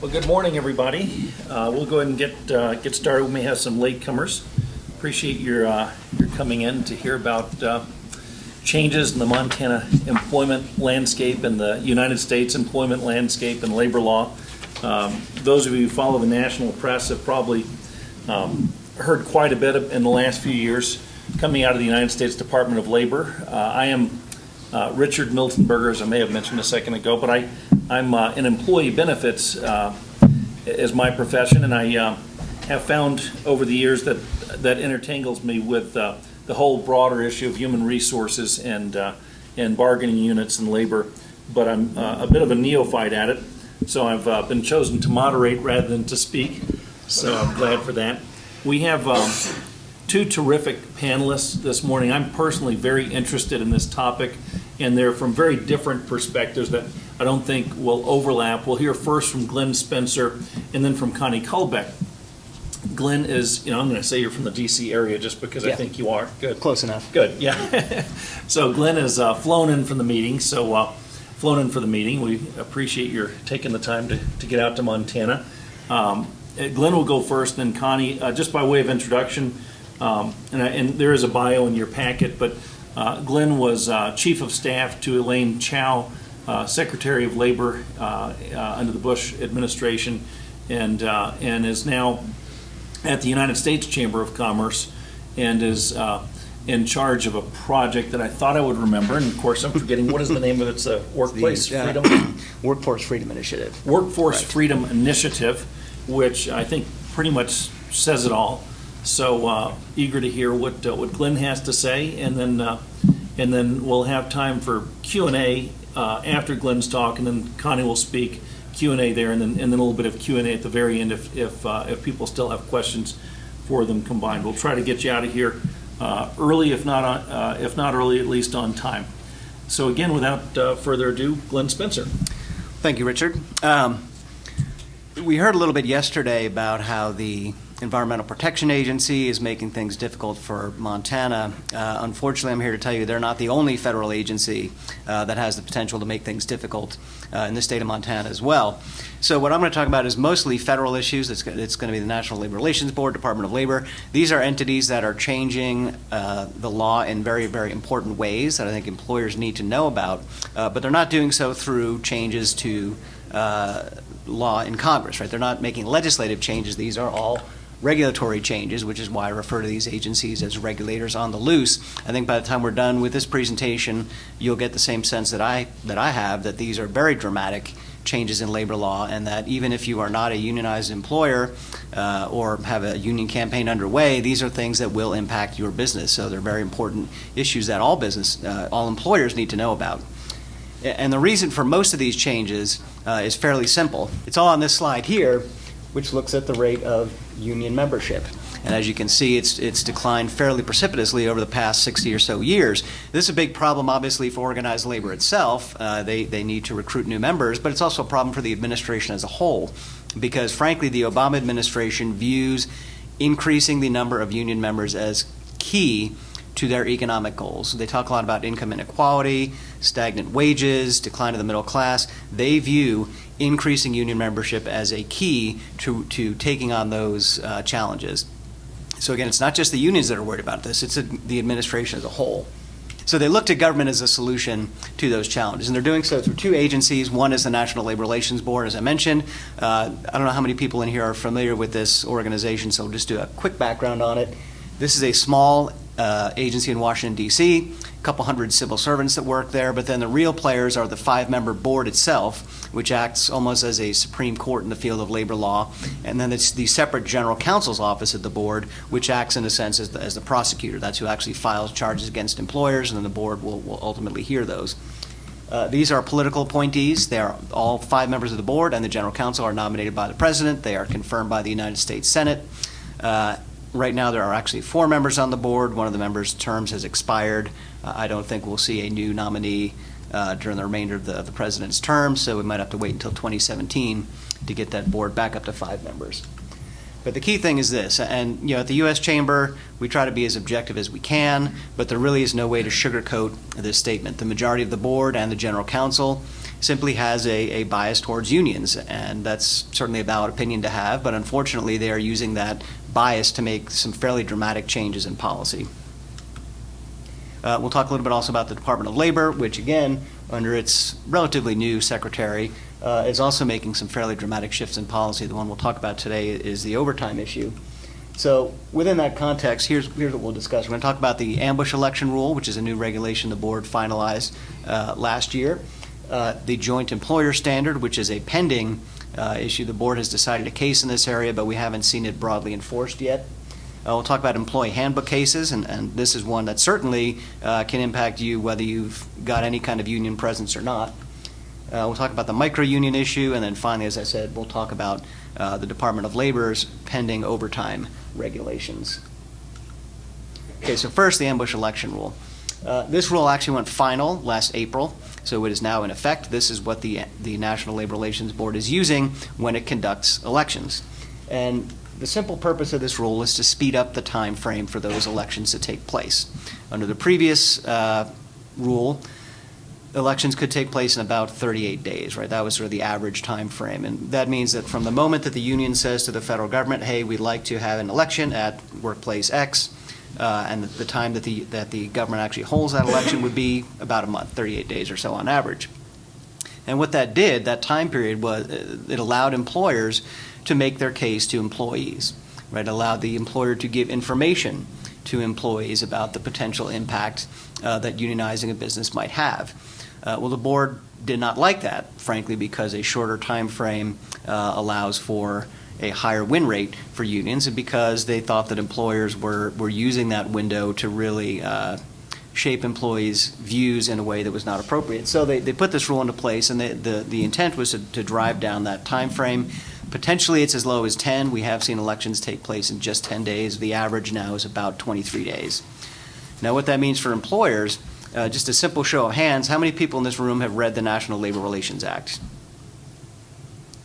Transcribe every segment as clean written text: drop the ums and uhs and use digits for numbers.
Well, good morning, everybody. We'll go ahead and get started. We may have some latecomers. Appreciate your coming in to hear about changes in the Montana employment landscape and the United States employment landscape and labor law. Those of you who follow the national press have probably heard quite a bit in the last few years coming out of the United States Department of Labor. I am Richard Miltenberger, as I may have mentioned a second ago, but I'm in employee benefits as my profession, and I have found over the years that intertangles me with the whole broader issue of human resources and bargaining units and labor. But I'm a bit of a neophyte at it, so I've been chosen to moderate rather than to speak. So I'm glad for that. We have two terrific panelists this morning. I'm personally very interested in this topic, and they're from very different perspectives that I don't think will overlap. We'll hear first from Glenn Spencer and then from Connie Kullbeck. Glenn is, I'm going to say you're from the D.C. area just because I think you are. Good. Close enough. Good, yeah. So Glenn is flown in from the meeting, We appreciate your taking the time to get out to Montana. Glenn will go first, then Connie. Just by way of introduction, and there is a bio in your packet, but Glenn was Chief of Staff to Elaine Chao, Secretary of Labor under the Bush administration, and is now at the United States Chamber of Commerce and is in charge of a project that I thought I would remember, and of course I'm forgetting. What is the name of it? It's a Workplace Freedom? Workforce Freedom Initiative. Workforce Freedom Initiative, which I think pretty much says it all. So eager to hear what Glenn has to say, and then we'll have time for Q&A after Glenn's talk, and then Connie will speak Q&A there, and then a little bit of Q&A at the very end if people still have questions for them combined. We'll try to get you out of here early, if not early, at least on time. So again, without further ado, Glenn Spencer. Thank you, Richard. We heard a little bit yesterday about how the Environmental Protection Agency is making things difficult for Montana. Unfortunately, I'm here to tell you they're not the only federal agency that has the potential to make things difficult in the state of Montana as well. So what I'm going to talk about is mostly federal issues. It's going to be the National Labor Relations Board, Department of Labor. These are entities that are changing the law in very, very important ways that I think employers need to know about, but they're not doing so through changes to law in Congress, right? They're not making legislative changes. These are all regulatory changes, which is why I refer to these agencies as regulators on the loose. I think by the time we're done with this presentation, you'll get the same sense that I have, that these are very dramatic changes in labor law, and that even if you are not a unionized employer or have a union campaign underway, these are things that will impact your business. So they're very important issues that all employers need to know about. And the reason for most of these changes is fairly simple. It's all on this slide here, which looks at the rate of union membership. And as you can see, it's declined fairly precipitously over the past 60 or so years. This is a big problem, obviously, for organized labor itself. They need to recruit new members, but it's also a problem for the administration as a whole, because frankly, the Obama administration views increasing the number of union members as key to their economic goals. They talk a lot about income inequality, stagnant wages, decline of the middle class. They view increasing union membership as a key to taking on those challenges. So again, it's not just the unions that are worried about this, it's the administration as a whole. So they look to government as a solution to those challenges, and they're doing so through two agencies. One is the National Labor Relations Board, as I mentioned. I don't know how many people in here are familiar with this organization, so I'll just do a quick background on it. This is a small agency in Washington, D.C., a couple hundred civil servants that work there, but then the real players are the five-member board itself, which acts almost as a Supreme Court in the field of labor law, and then it's the separate general counsel's office at the board, which acts in a sense as the prosecutor. That's who actually files charges against employers, and then the board will ultimately hear those. These are political appointees. They are all five members of the board, and the general counsel are nominated by the president. They are confirmed by the United States Senate. Right now, there are actually four members on the board. One of the members' terms has expired. I don't think we'll see a new nominee during the remainder of the president's term, so we might have to wait until 2017 to get that board back up to five members. But the key thing is this, and at the U.S. Chamber, we try to be as objective as we can, but there really is no way to sugarcoat this statement. The majority of the board and the general counsel simply has a bias towards unions, and that's certainly a valid opinion to have, but unfortunately they are using that bias to make some fairly dramatic changes in policy. We'll talk a little bit also about the Department of Labor, which again, under its relatively new secretary, is also making some fairly dramatic shifts in policy. The one we'll talk about today is the overtime issue. So within that context, here's what we'll discuss. We're going to talk about the ambush election rule, which is a new regulation the board finalized last year. The joint employer standard, which is a pending issue. The board has decided a case in this area, but we haven't seen it broadly enforced yet. We'll talk about employee handbook cases, and this is one that certainly can impact you whether you've got any kind of union presence or not. We'll talk about the micro-union issue, and then finally, as I said, we'll talk about the Department of Labor's pending overtime regulations. Okay, so first, the ambush election rule. This rule actually went final last April, so it is now in effect. This is what the National Labor Relations Board is using when it conducts elections. And the simple purpose of this rule is to speed up the time frame for those elections to take place. Under the previous rule, elections could take place in about 38 days, right? That was sort of the average time frame. And that means that from the moment that the union says to the federal government, hey, we'd like to have an election at workplace X, and the time that the government actually holds that election would be about a month, 38 days or so on average. And what that did, that time period, was it allowed employers to make their case to employees, right? It allowed the employer to give information to employees about the potential impact that unionizing a business might have. Well, the board did not like that, frankly, because a shorter time frame allows for a higher win rate for unions, and because they thought that employers were using that window to really shape employees' views in a way that was not appropriate. So they put this rule into place, and the intent was to drive down that time frame. Potentially it's as low as 10. We have seen elections take place in just 10 days. The average now is about 23 days. Now what that means for employers, just a simple show of hands, how many people in this room have read the National Labor Relations Act?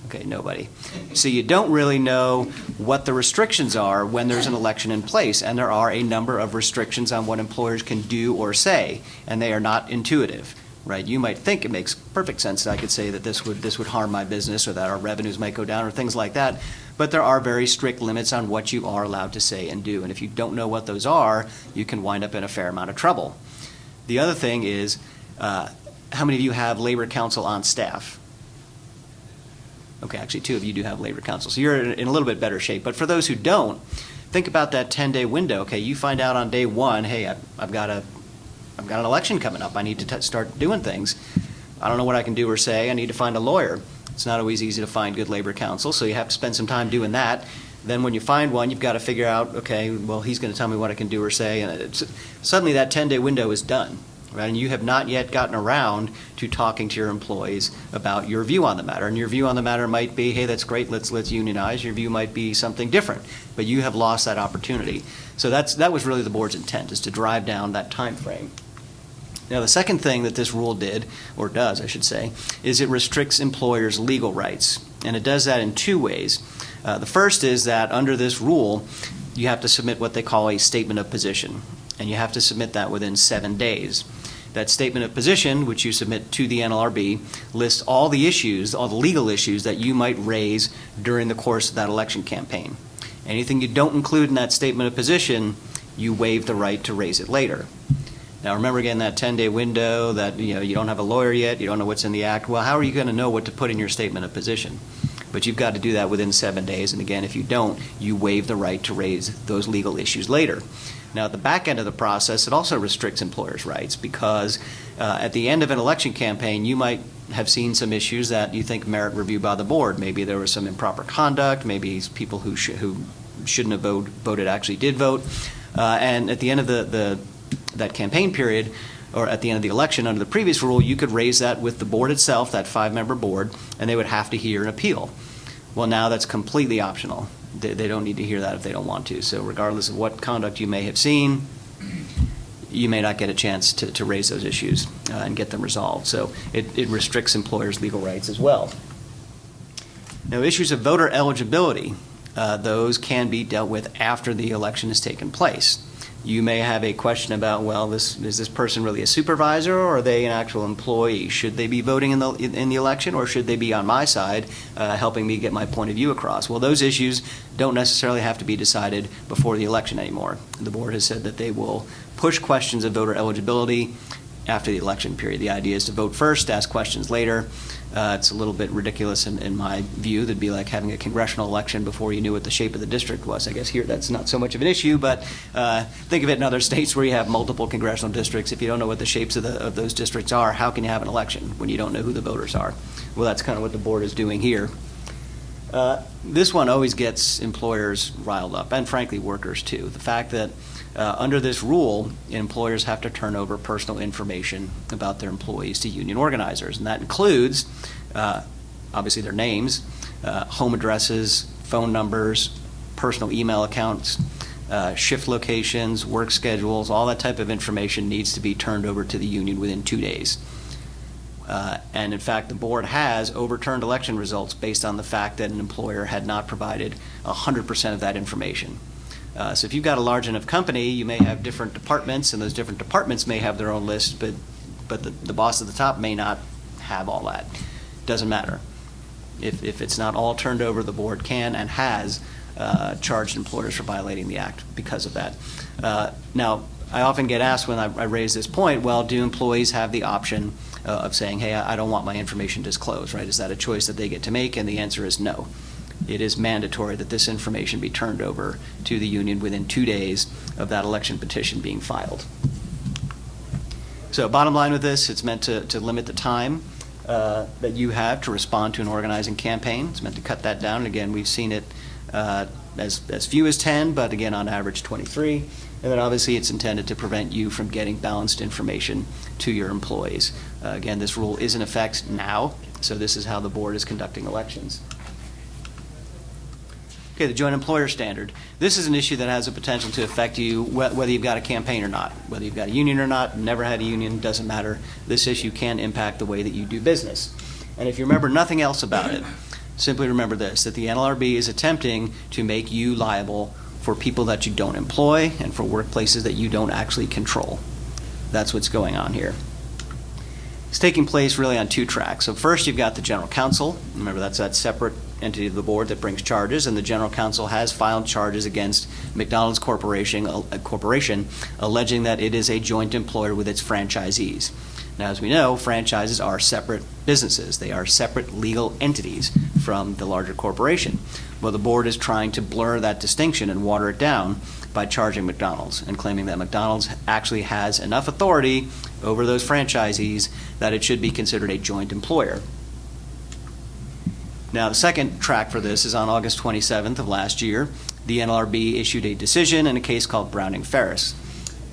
Okay, nobody. So you don't really know what the restrictions are when there's an election in place, and there are a number of restrictions on what employers can do or say, and they are not intuitive, right? You might think it makes perfect sense that I could say that this would harm my business, or that our revenues might go down, or things like that, but there are very strict limits on what you are allowed to say and do, and if you don't know what those are, you can wind up in a fair amount of trouble. The other thing is, how many of you have labor counsel on staff? Okay, actually 2 of you do have labor counsel, so you're in a little bit better shape. But for those who don't, think about that 10-day window. Okay, you find out on day 1, hey, I've got an election coming up. I need to start doing things. I don't know what I can do or say. I need to find a lawyer. It's not always easy to find good labor counsel, so you have to spend some time doing that. Then when you find one, you've got to figure out, okay, well, he's going to tell me what I can do or say, and suddenly that 10-day window is done. Right? And you have not yet gotten around to talking to your employees about your view on the matter. And your view on the matter might be, hey, that's great, let's unionize. Your view might be something different, but you have lost that opportunity. So that was really the board's intent, is to drive down that time frame. Now, the second thing that this rule did, or does, I should say, is it restricts employers' legal rights. And it does that in 2 ways. The first is that under this rule, you have to submit what they call a statement of position, and you have to submit that within 7 days. That statement of position, which you submit to the NLRB, lists all the issues, all the legal issues that you might raise during the course of that election campaign. Anything you don't include in that statement of position, you waive the right to raise it later. Now remember again that 10-day window, that you don't have a lawyer yet, you don't know what's in the act. Well, how are you going to know what to put in your statement of position? But you've got to do that within 7 days, and again, if you don't, you waive the right to raise those legal issues later. Now, at the back end of the process, it also restricts employers' rights, because at the end of an election campaign, you might have seen some issues that you think merit review by the board. Maybe there was some improper conduct, maybe people who shouldn't have voted actually did vote, and at the end of that campaign period, or at the end of the election under the previous rule, you could raise that with the board itself, that 5-member board, and they would have to hear an appeal. Well, now that's completely optional. They don't need to hear that if they don't want to. So regardless of what conduct you may have seen, you may not get a chance to raise those issues and get them resolved. So it restricts employers' legal rights as well. Now, issues of voter eligibility, those can be dealt with after the election has taken place. You may have a question about, well, is this person really a supervisor, or are they an actual employee? Should they be voting in the election, or should they be on my side, helping me get my point of view across? Well, those issues don't necessarily have to be decided before the election anymore. The board has said that they will push questions of voter eligibility after the election period. The idea is to vote first, ask questions later. It's a little bit ridiculous in my view. That'd be like having a congressional election before you knew what the shape of the district was. I guess here that's not so much of an issue, but think of it in other states where you have multiple congressional districts. If you don't know what the shapes of those districts are, how can you have an election when you don't know who the voters are? Well, that's kind of what the board is doing here. This one always gets employers riled up, and frankly workers too. The fact that under this rule, employers have to turn over personal information about their employees to union organizers, and that includes obviously their names, home addresses, phone numbers, personal email accounts, shift locations, work schedules. All that type of information needs to be turned over to the union within 2 days. And in fact, the board has overturned election results based on the fact that an employer had not provided 100% of that information. So if you've got a large enough company, you may have different departments, and those different departments may have their own list, but the boss at the top may not have all that. Doesn't matter. If it's not all turned over, the board can and has charged employers for violating the act because of that. Now, I often get asked when I raise this point, well, do employees have the option of saying, hey, I don't want my information disclosed, right? Is that a choice that they get to make? And the answer is no. It is mandatory that this information be turned over to the union within 2 days of that election petition being filed. So bottom line with this, it's meant to limit the time that you have to respond to an organizing campaign. It's meant to cut that down. And again, we've seen it as few as 10, but again, on average 23. And then obviously it's intended to prevent you from getting balanced information to your employees. Again, this rule is in effect now, so this is how the board is conducting elections. Okay, the joint employer standard. This is an issue that has the potential to affect you whether you've got a campaign or not. Whether you've got a union or not, never had a union, doesn't matter. This issue can impact the way that you do business. And if you remember nothing else about it, simply remember this, that the NLRB is attempting to make you liable for people that you don't employ and for workplaces that you don't actually control. That's what's going on here. It's taking place really on 2 tracks. So first you've got the general counsel. Remember, that's that separate entity of the board that brings charges, and the general counsel has filed charges against McDonald's Corporation alleging that it is a joint employer with its franchisees. Now, as we know, franchises are separate businesses. They are separate legal entities from the larger corporation. Well, the board is trying to blur that distinction and water it down by charging McDonald's and claiming that McDonald's actually has enough authority over those franchisees that it should be considered a joint employer. Now, the second track for this is on August 27th of last year. The NLRB issued a decision in a case called Browning-Ferris.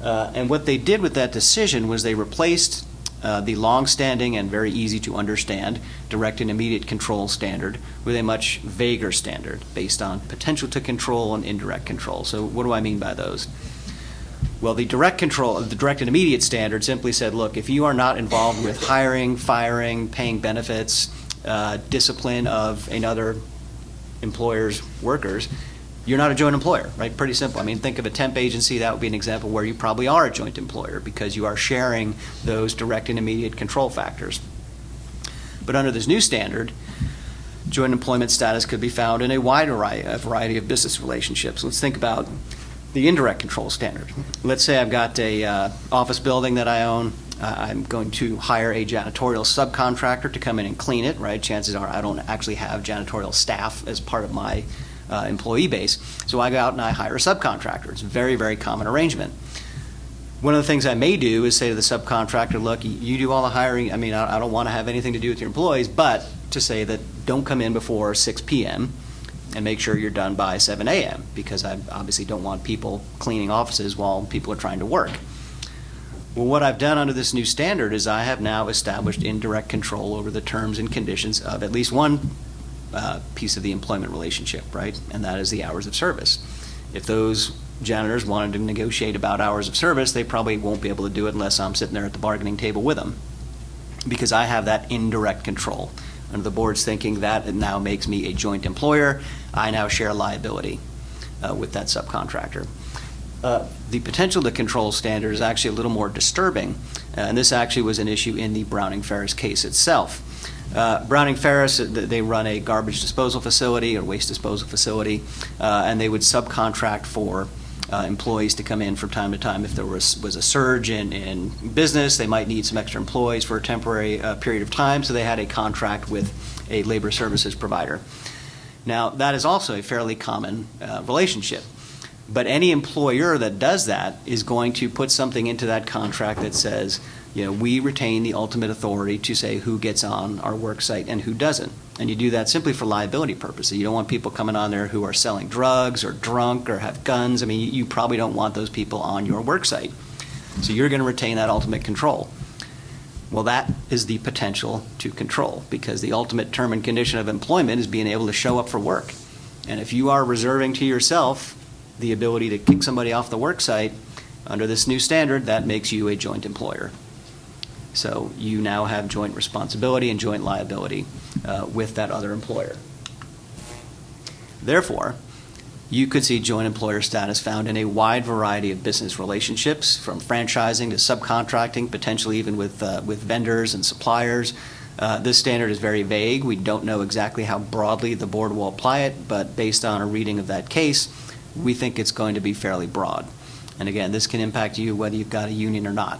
And what they did with that decision was they replaced the long-standing and very easy to understand direct and immediate control standard with a much vaguer standard based on potential to control and indirect control. So what do I mean by those? Well, the direct and immediate standard simply said, look, if you are not involved with hiring, firing, paying benefits, discipline of another employer's workers, you're not a joint employer, right? Pretty simple. I mean, think of a temp agency. That would be an example where you probably are a joint employer because you are sharing those direct and immediate control factors. But under this new standard, joint employment status could be found in a wide variety of business relationships. Let's think about the indirect control standard. Let's say I've got a office building that I own. I'm going to hire a janitorial subcontractor to come in and clean it, right? Chances are I don't actually have janitorial staff as part of my employee base. So I go out and I hire a subcontractor. It's a very, very common arrangement. One of the things I may do is say to the subcontractor, look, you do all the hiring. I mean, I don't want to have anything to do with your employees, but to say that don't come in before 6 p.m. and make sure you're done by 7 a.m. because I obviously don't want people cleaning offices while people are trying to work. Well, what I've done under this new standard is I have now established indirect control over the terms and conditions of at least one piece of the employment relationship, right? And that is the hours of service. If those janitors wanted to negotiate about hours of service, they probably won't be able to do it unless I'm sitting there at the bargaining table with them because I have that indirect control. Under the board's thinking, that it now makes me a joint employer. I now share liability with that subcontractor. The potential to control standard is actually a little more disturbing, and this actually was an issue in the Browning-Ferris case itself. Browning-Ferris, they run a garbage disposal facility or waste disposal facility, and they would subcontract for employees to come in from time to time. If there was a surge in business, they might need some extra employees for a temporary period of time, so they had a contract with a labor services provider. Now, that is also a fairly common relationship. But any employer that does that is going to put something into that contract that says, we retain the ultimate authority to say who gets on our work site and who doesn't. And you do that simply for liability purposes. You don't want people coming on there who are selling drugs or drunk or have guns. I mean, you probably don't want those people on your work site. So you're going to retain that ultimate control. Well, that is the potential to control, because the ultimate term and condition of employment is being able to show up for work. And if you are reserving to yourself the ability to kick somebody off the work site under this new standard, that makes you a joint employer. So you now have joint responsibility and joint liability with that other employer. Therefore, you could see joint employer status found in a wide variety of business relationships, from franchising to subcontracting, potentially even with vendors and suppliers. This standard is very vague. We don't know exactly how broadly the board will apply it, but based on a reading of that case, we think it's going to be fairly broad. And again, this can impact you whether you've got a union or not.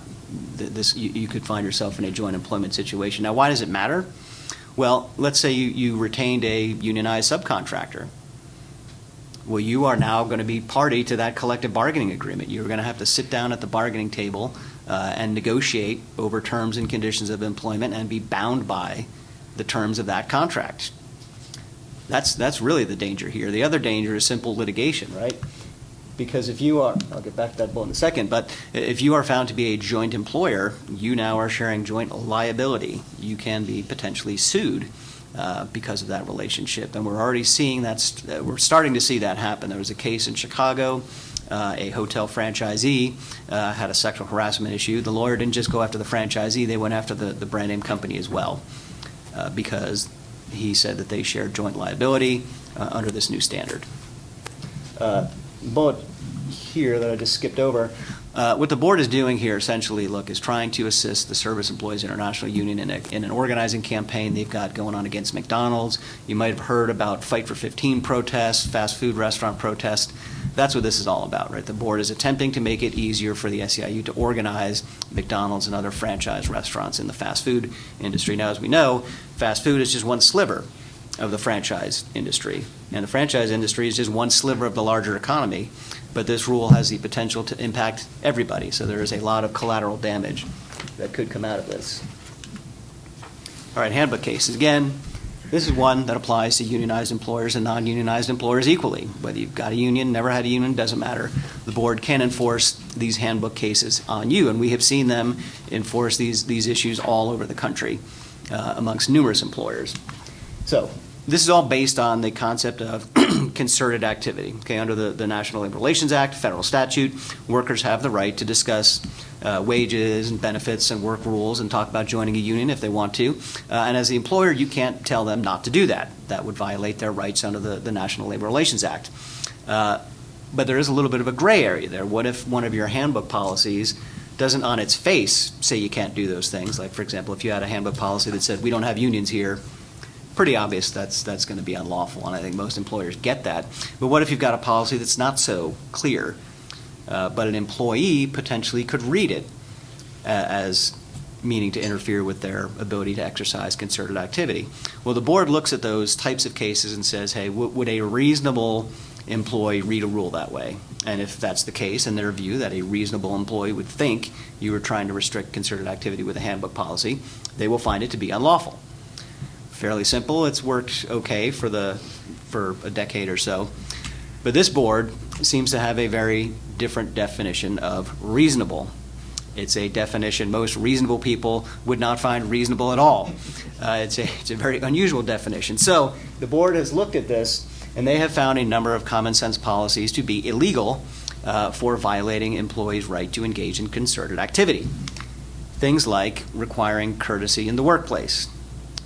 You could find yourself in a joint employment situation. Now, why does it matter? Well, let's say you retained a unionized subcontractor. Well, you are now going to be party to that collective bargaining agreement. You're going to have to sit down at the bargaining table and negotiate over terms and conditions of employment and be bound by the terms of that contract. That's really the danger here. The other danger is simple litigation, right? Because if you are, I'll get back to that bullet in a second, but if you are found to be a joint employer, you now are sharing joint liability. You can be potentially sued because of that relationship. And we're already seeing that, we're starting to see that happen. There was a case in Chicago, a hotel franchisee had a sexual harassment issue. The lawyer didn't just go after the franchisee, they went after the brand name company as well, because he said that they shared joint liability under this new standard. Bullet here that I just skipped over. What the board is doing here essentially, is trying to assist the Service Employees International Union in an organizing campaign they've got going on against McDonald's. You might have heard about Fight for 15 protests, fast food restaurant protests. That's what this is all about, right? The board is attempting to make it easier for the SEIU to organize McDonald's and other franchise restaurants in the fast food industry. Now, as we know, fast food is just one sliver of the franchise industry. And the franchise industry is just one sliver of the larger economy, but this rule has the potential to impact everybody. So there is a lot of collateral damage that could come out of this. All right, handbook cases. Again, this is one that applies to unionized employers and non-unionized employers equally. Whether you've got a union, never had a union, doesn't matter. The board can enforce these handbook cases on you, and we have seen them enforce these issues all over the country amongst numerous employers. So this is all based on the concept of concerted activity. Okay, under the National Labor Relations Act, federal statute, workers have the right to discuss wages and benefits and work rules and talk about joining a union if they want to. And as the employer, you can't tell them not to do that. That would violate their rights under the National Labor Relations Act. But there is a little bit of a gray area there. What if one of your handbook policies doesn't on its face say you can't do those things? Like, for example, if you had a handbook policy that said we don't have unions here, pretty obvious that's going to be unlawful, and I think most employers get that. But what if you've got a policy that's not so clear, but an employee potentially could read it as meaning to interfere with their ability to exercise concerted activity? Well, the board looks at those types of cases and says, hey, would a reasonable employee read a rule that way? And if that's the case, in their view, that a reasonable employee would think you were trying to restrict concerted activity with a handbook policy, they will find it to be unlawful. Fairly simple. It's worked okay for a decade or so. But this board seems to have a very different definition of reasonable. It's a definition most reasonable people would not find reasonable at all. It's a very unusual definition. So the board has looked at this, and they have found a number of common sense policies to be illegal for violating employees' right to engage in concerted activity. Things like requiring courtesy in the workplace.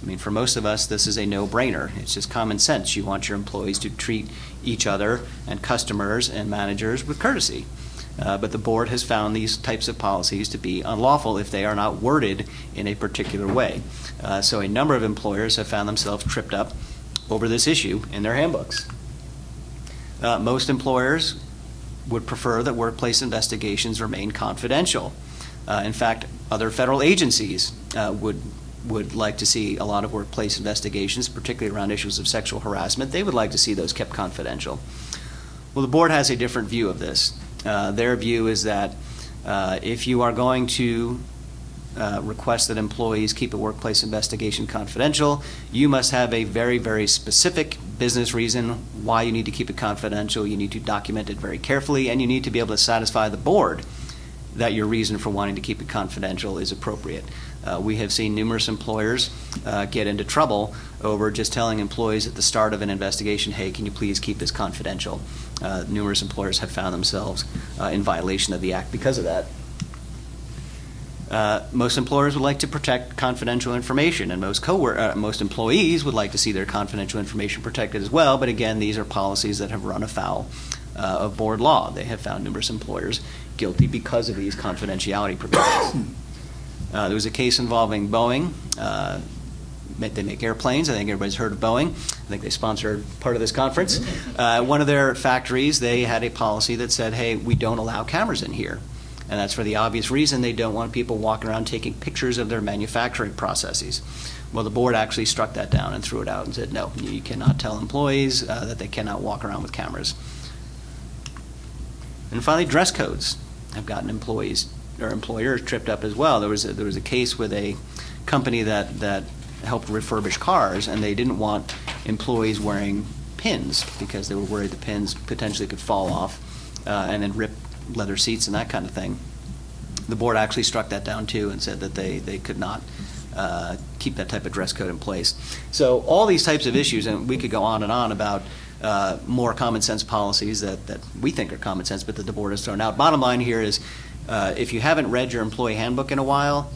I mean, for most of us, this is a no-brainer. It's just common sense. You want your employees to treat each other and customers and managers with courtesy. But the board has found these types of policies to be unlawful if they are not worded in a particular way. So a number of employers have found themselves tripped up over this issue in their handbooks. Most employers would prefer that workplace investigations remain confidential. In fact, other federal agencies would like to see a lot of workplace investigations, particularly around issues of sexual harassment. They would like to see those kept confidential. Well, the board has a different view of this. Their view is that if you are going to request that employees keep a workplace investigation confidential, you must have a very, very specific business reason why you need to keep it confidential. You need to document it very carefully, and you need to be able to satisfy the board that your reason for wanting to keep it confidential is appropriate. We have seen numerous employers get into trouble over just telling employees at the start of an investigation, hey, can you please keep this confidential? Numerous employers have found themselves in violation of the act because of that. Most employers would like to protect confidential information, and most employees would like to see their confidential information protected as well, but again, these are policies that have run afoul of board law. They have found numerous employers guilty because of these confidentiality provisions. There was a case involving Boeing. They make airplanes. I think everybody's heard of Boeing. I think they sponsored part of this conference. One of their factories, they had a policy that said, hey, we don't allow cameras in here. And that's for the obvious reason they don't want people walking around taking pictures of their manufacturing processes. Well, the board actually struck that down and threw it out and said, no, you cannot tell employees that they cannot walk around with cameras. And finally, dress codes have gotten employees or employers tripped up as well. There was a case with a company that helped refurbish cars, and they didn't want employees wearing pins because they were worried the pins potentially could fall off and then rip leather seats and that kind of thing. The board actually struck that down too and said that they could not keep that type of dress code in place. So all these types of issues, and we could go on and on about more common sense policies that we think are common sense, but that the board has thrown out. Bottom line here is if you haven't read your employee handbook in a while,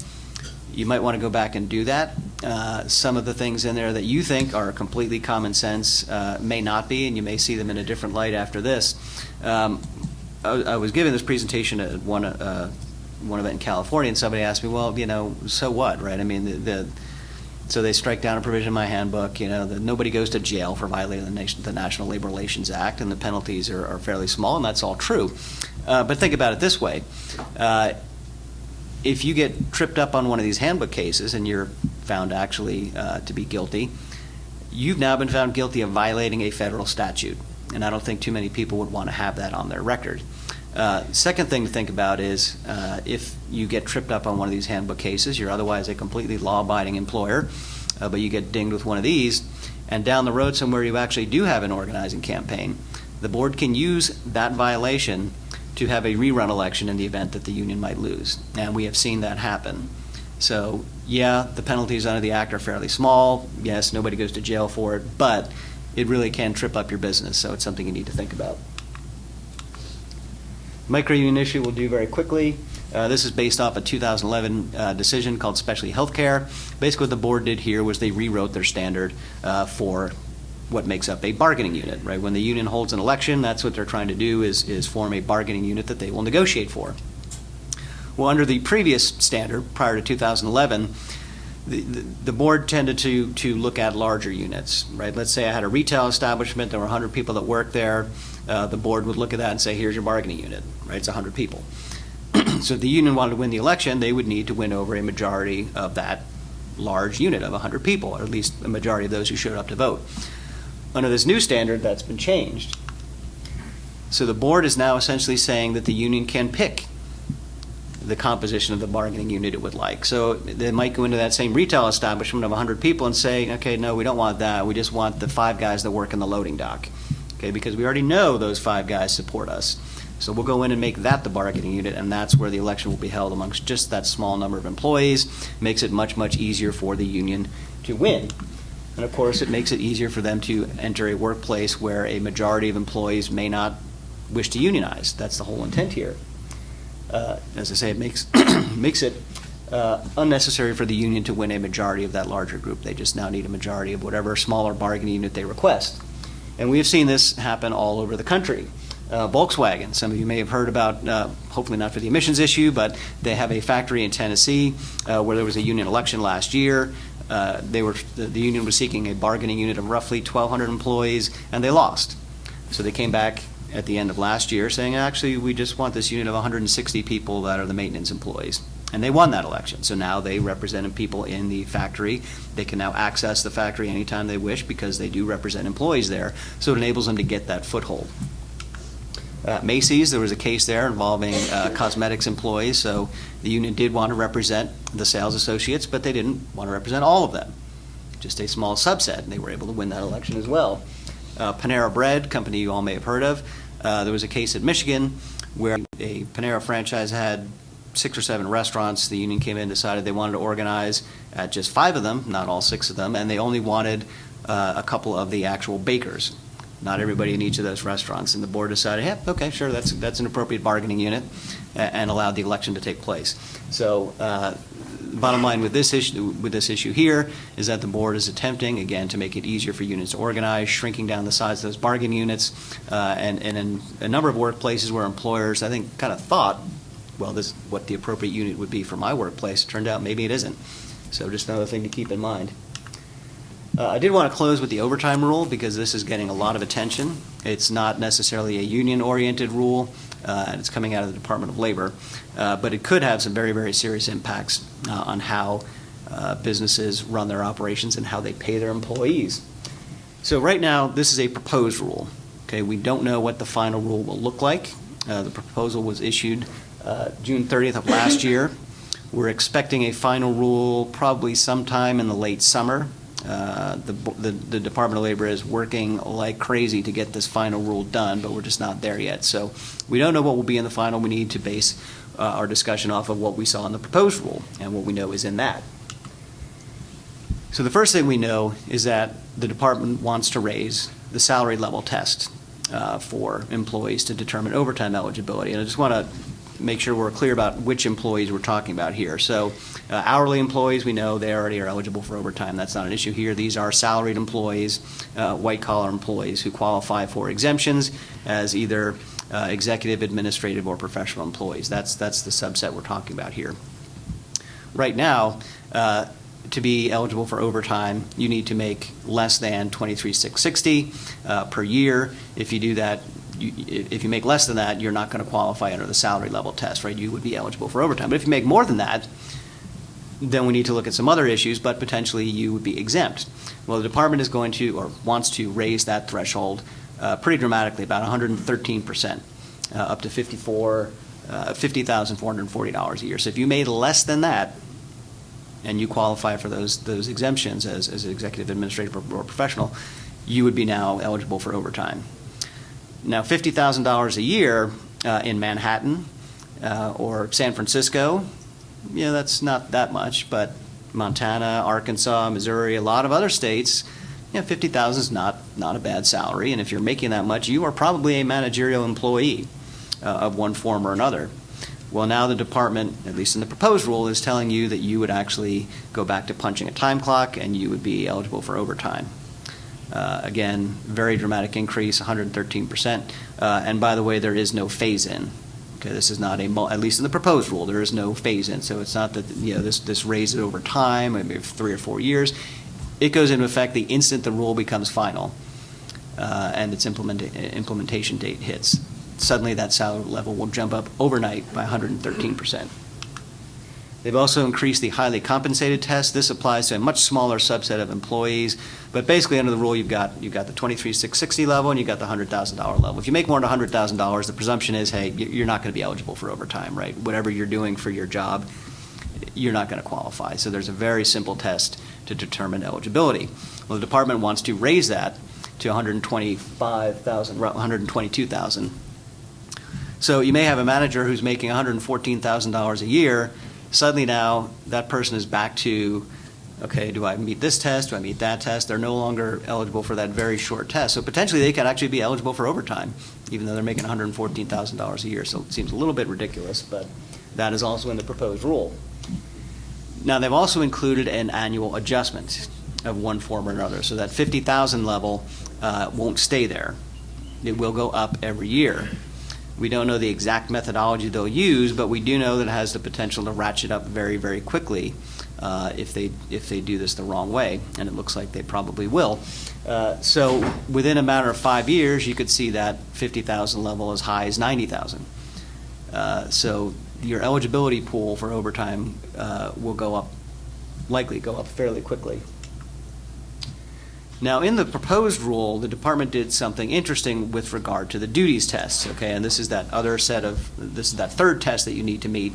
you might want to go back and do that. Some of the things in there that you think are completely common sense may not be, and you may see them in a different light after this. I was giving this presentation at one event in California, and somebody asked me, well, so what, right? I mean, so they strike down a provision in my handbook, that nobody goes to jail for violating the National Labor Relations Act, and the penalties are fairly small, and that's all true. But think about it this way. If you get tripped up on one of these handbook cases and you're found actually to be guilty, you've now been found guilty of violating a federal statute. And I don't think too many people would want to have that on their record. Second thing to think about is if you get tripped up on one of these handbook cases, you're otherwise a completely law-abiding employer, but you get dinged with one of these, and down the road somewhere you actually do have an organizing campaign, the board can use that violation to have a rerun election in the event that the union might lose. And we have seen that happen. So, yeah, the penalties under the Act are fairly small. Yes, nobody goes to jail for it, but it really can trip up your business, so it's something you need to think about. Micro-union issue we'll do very quickly. This is based off a 2011 decision called Specialty Healthcare. Basically what the board did here was they rewrote their standard for what makes up a bargaining unit, right? When the union holds an election, that's what they're trying to do is form a bargaining unit that they will negotiate for. Well, under the previous standard, prior to 2011, the board tended to look at larger units, right? Let's say I had a retail establishment, there were 100 people that worked there. The board would look at that and say, here's your bargaining unit, right? It's 100 people. So if the union wanted to win the election, they would need to win over a majority of that large unit of 100 people, or at least a majority of those who showed up to vote. Under this new standard, that's been changed. So the board is now essentially saying that the union can pick the composition of the bargaining unit it would like. So they might go into that same retail establishment of 100 people and say, okay, no, we don't want that. We just want the 5 guys that work in the loading dock, okay, because we already know those 5 guys support us. So we'll go in and make that the bargaining unit, and that's where the election will be held amongst just that small number of employees. Makes it much, much easier for the union to win. And of course, it makes it easier for them to enter a workplace where a majority of employees may not wish to unionize. That's the whole intent here. As I say, it makes it unnecessary for the union to win a majority of that larger group. They just now need a majority of whatever smaller bargaining unit they request. And we have seen this happen all over the country. Volkswagen, some of you may have heard about, hopefully not for the emissions issue, but they have a factory in Tennessee where there was a union election last year. The union was seeking a bargaining unit of roughly 1,200 employees, and they lost. So they came back at the end of last year saying, actually, we just want this unit of 160 people that are the maintenance employees. And they won that election. So now they represent people in the factory. They can now access the factory anytime they wish because they do represent employees there. So it enables them to get that foothold. Macy's, there was a case there involving cosmetics employees. So the union did want to represent the sales associates, but they didn't want to represent all of them, just a small subset. And they were able to win that election as well. Panera Bread, company you all may have heard of, there was a case in Michigan where a Panera franchise had 6 or 7 restaurants. The union came in and decided they wanted to organize at just 5 of them, not all 6 of them, and they only wanted a couple of the actual bakers, not everybody in each of those restaurants. And the board decided, yeah, okay, sure, that's an appropriate bargaining unit, and allowed the election to take place. So bottom line with this issue here is that the board is attempting, again, to make it easier for unions to organize, shrinking down the size of those bargaining units, and in a number of workplaces where employers, I think, kind of thought, well, this is what the appropriate unit would be for my workplace. It turned out maybe it isn't. So just another thing to keep in mind. I did want to close with the overtime rule because this is getting a lot of attention. It's not necessarily a union-oriented rule, and it's coming out of the Department of Labor, but it could have some very, very serious impacts on how businesses run their operations and how they pay their employees. So right now, this is a proposed rule. Okay, we don't know what the final rule will look like. The proposal was issued June 30th of last year. We're expecting a final rule probably sometime in the late summer. The Department of Labor is working like crazy to get this final rule done, but we're just not there yet. So we don't know what will be in the final. We need to base our discussion off of what we saw in the proposed rule and what we know is in that. So the first thing we know is that the department wants to raise the salary level test for employees to determine overtime eligibility. And I just want to make sure we're clear about which employees we're talking about here. So hourly employees, we know they already are eligible for overtime. That's not an issue here. These are salaried employees, white-collar employees who qualify for exemptions as either executive, administrative, or professional employees. That's the subset we're talking about here. Right now, to be eligible for overtime, you need to make less than $23,660 per year. If you do that, if you make less than that, you're not going to qualify under the salary level test, right? You would be eligible for overtime. But if you make more than that, then we need to look at some other issues, but potentially you would be exempt. Well, the department is going to, or wants to, raise that threshold pretty dramatically, about 113%, up to $50,440 a year. So if you made less than that, and you qualify for those exemptions as executive, administrative, or professional, you would be now eligible for overtime. Now, $50,000 a year in Manhattan or San Francisco, yeah, that's not that much, but Montana, Arkansas, Missouri, a lot of other states, yeah, $50,000 is not a bad salary, and if you're making that much, you are probably a managerial employee of one form or another. Well, now the department, at least in the proposed rule, is telling you that you would actually go back to punching a time clock and you would be eligible for overtime. Again, very dramatic increase, 113%. And by the way, there is no phase-in. Okay, this is not at least in the proposed rule, there is no phase-in. So it's not that this raises over time, maybe 3 or 4 years. It goes into effect the instant the rule becomes final and its implementation date hits. Suddenly that salary level will jump up overnight by 113%. They've also increased the highly compensated test. This applies to a much smaller subset of employees, but basically under the rule you've got the $23,660 level and you've got the $100,000 level. If you make more than $100,000, the presumption is, hey, you're not going to be eligible for overtime, right? Whatever you're doing for your job, you're not going to qualify. So there's a very simple test to determine eligibility. Well, the department wants to raise that to $122,000. So you may have a manager who's making $114,000 a year. Suddenly now that person is back to, okay, do I meet this test? Do I meet that test? They're no longer eligible for that very short test. So potentially they could actually be eligible for overtime, even though they're making $114,000 a year. So it seems a little bit ridiculous, but that is also in the proposed rule. Now they've also included an annual adjustment of one form or another. So that $50,000 level won't stay there. It will go up every year. We don't know the exact methodology they'll use, but we do know that it has the potential to ratchet up very, very quickly if they do this the wrong way, and it looks like they probably will. So within a matter of 5 years, you could see that 50,000 level as high as 90,000. So your eligibility pool for overtime will likely go up fairly quickly. Now, in the proposed rule, the department did something interesting with regard to the duties tests, okay? And this is that third test that you need to meet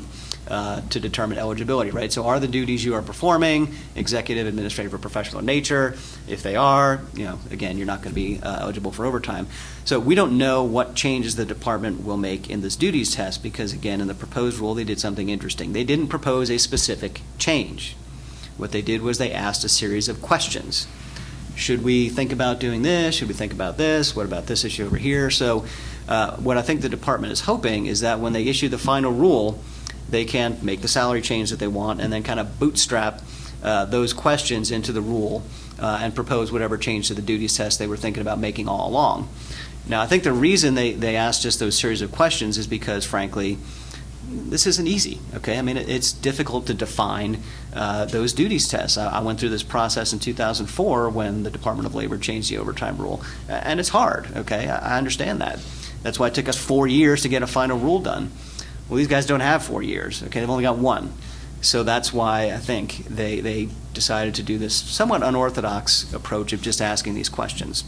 to determine eligibility, right? So are the duties you are performing executive, administrative, or professional in nature? If they are, again, you're not going to be eligible for overtime. So we don't know what changes the department will make in this duties test because, again, in the proposed rule, they did something interesting. They didn't propose a specific change. What they did was they asked a series of questions. Should we think about doing this? Should we think about this? What about this issue over here? So what I think the department is hoping is that when they issue the final rule, they can make the salary change that they want and then kind of bootstrap those questions into the rule and propose whatever change to the duties test they were thinking about making all along. Now, I think the reason they asked just those series of questions is because, frankly, this isn't easy, okay? I mean, it's difficult to define those duties tests. I went through this process in 2004 when the Department of Labor changed the overtime rule, and it's hard, okay? I understand that. That's why it took us 4 years to get a final rule done. Well, these guys don't have 4 years, okay? They've only got 1. So that's why I think they decided to do this somewhat unorthodox approach of just asking these questions.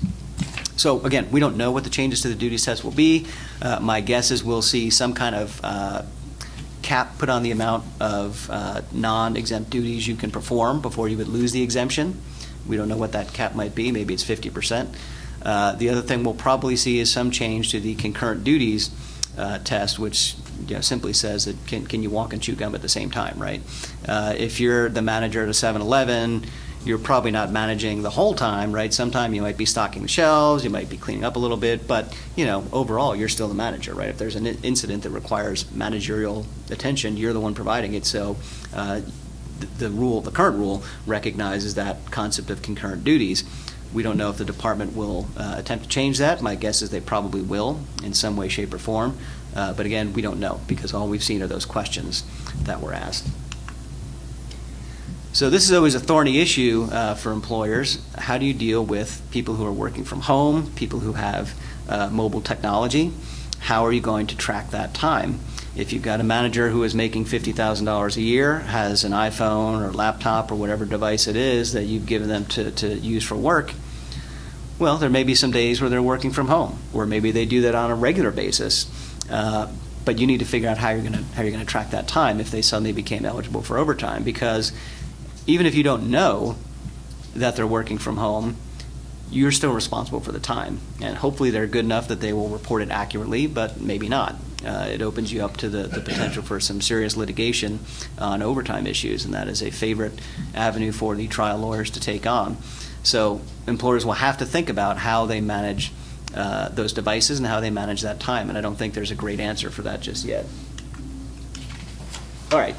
So again, we don't know what the changes to the duties test will be. My guess is we'll see some kind of cap put on the amount of non-exempt duties you can perform before you would lose the exemption. We don't know what that cap might be. Maybe it's 50%. The other thing we'll probably see is some change to the concurrent duties test, which simply says that can you walk and chew gum at the same time, right? If you're the manager at a 7-Eleven, you're probably not managing the whole time, right? Sometime you might be stocking the shelves, you might be cleaning up a little bit, but overall you're still the manager, right? If there's an incident that requires managerial attention, you're the one providing it. So the current rule recognizes that concept of concurrent duties. We don't know if the department will attempt to change that. My guess is they probably will in some way, shape, or form. But again, we don't know because all we've seen are those questions that were asked. So this is always a thorny issue for employers. How do you deal with people who are working from home, people who have mobile technology? How are you going to track that time? If you've got a manager who is making $50,000 a year, has an iPhone or laptop or whatever device it is that you've given them to use for work, well, there may be some days where they're working from home, or maybe they do that on a regular basis. But you need to figure out how you're going to track that time if they suddenly became eligible for overtime, because even if you don't know that they're working from home, you're still responsible for the time. And hopefully they're good enough that they will report it accurately, but maybe not. It opens you up to the potential for some serious litigation on overtime issues, and that is a favorite avenue for the trial lawyers to take on. So employers will have to think about how they manage those devices and how they manage that time, and I don't think there's a great answer for that just yet. All right.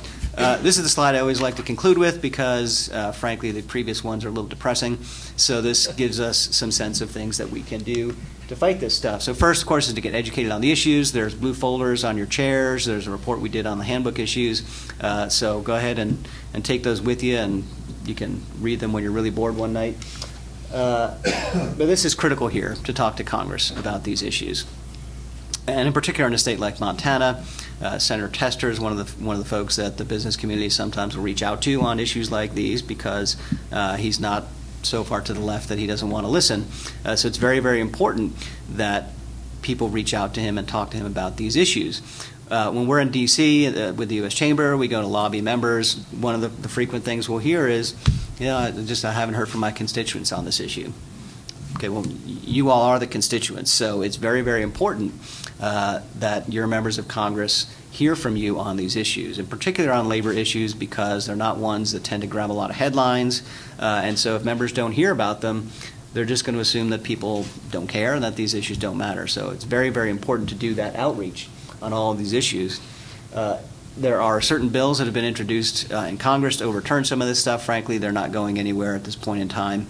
This is the slide I always like to conclude with because, frankly, the previous ones are a little depressing. So this gives us some sense of things that we can do to fight this stuff. So first, of course, is to get educated on the issues. There's blue folders on your chairs. There's a report we did on the handbook issues. So go ahead and take those with you, and you can read them when you're really bored one night. But this is critical here to talk to Congress about these issues. And in particular, in a state like Montana, Senator Tester is one of the folks that the business community sometimes will reach out to on issues like these because he's not so far to the left that he doesn't want to listen. So it's very, very important that people reach out to him and talk to him about these issues. When we're in D.C. With the U.S. Chamber, we go to lobby members. One of the frequent things we'll hear is, I haven't heard from my constituents on this issue. Okay, well, you all are the constituents, so it's very, very important that your members of Congress hear from you on these issues, in particular on labor issues, because they're not ones that tend to grab a lot of headlines. And so if members don't hear about them, they're just going to assume that people don't care and that these issues don't matter. So it's very, very important to do that outreach on all of these issues. There are certain bills that have been introduced in Congress to overturn some of this stuff. Frankly, they're not going anywhere at this point in time.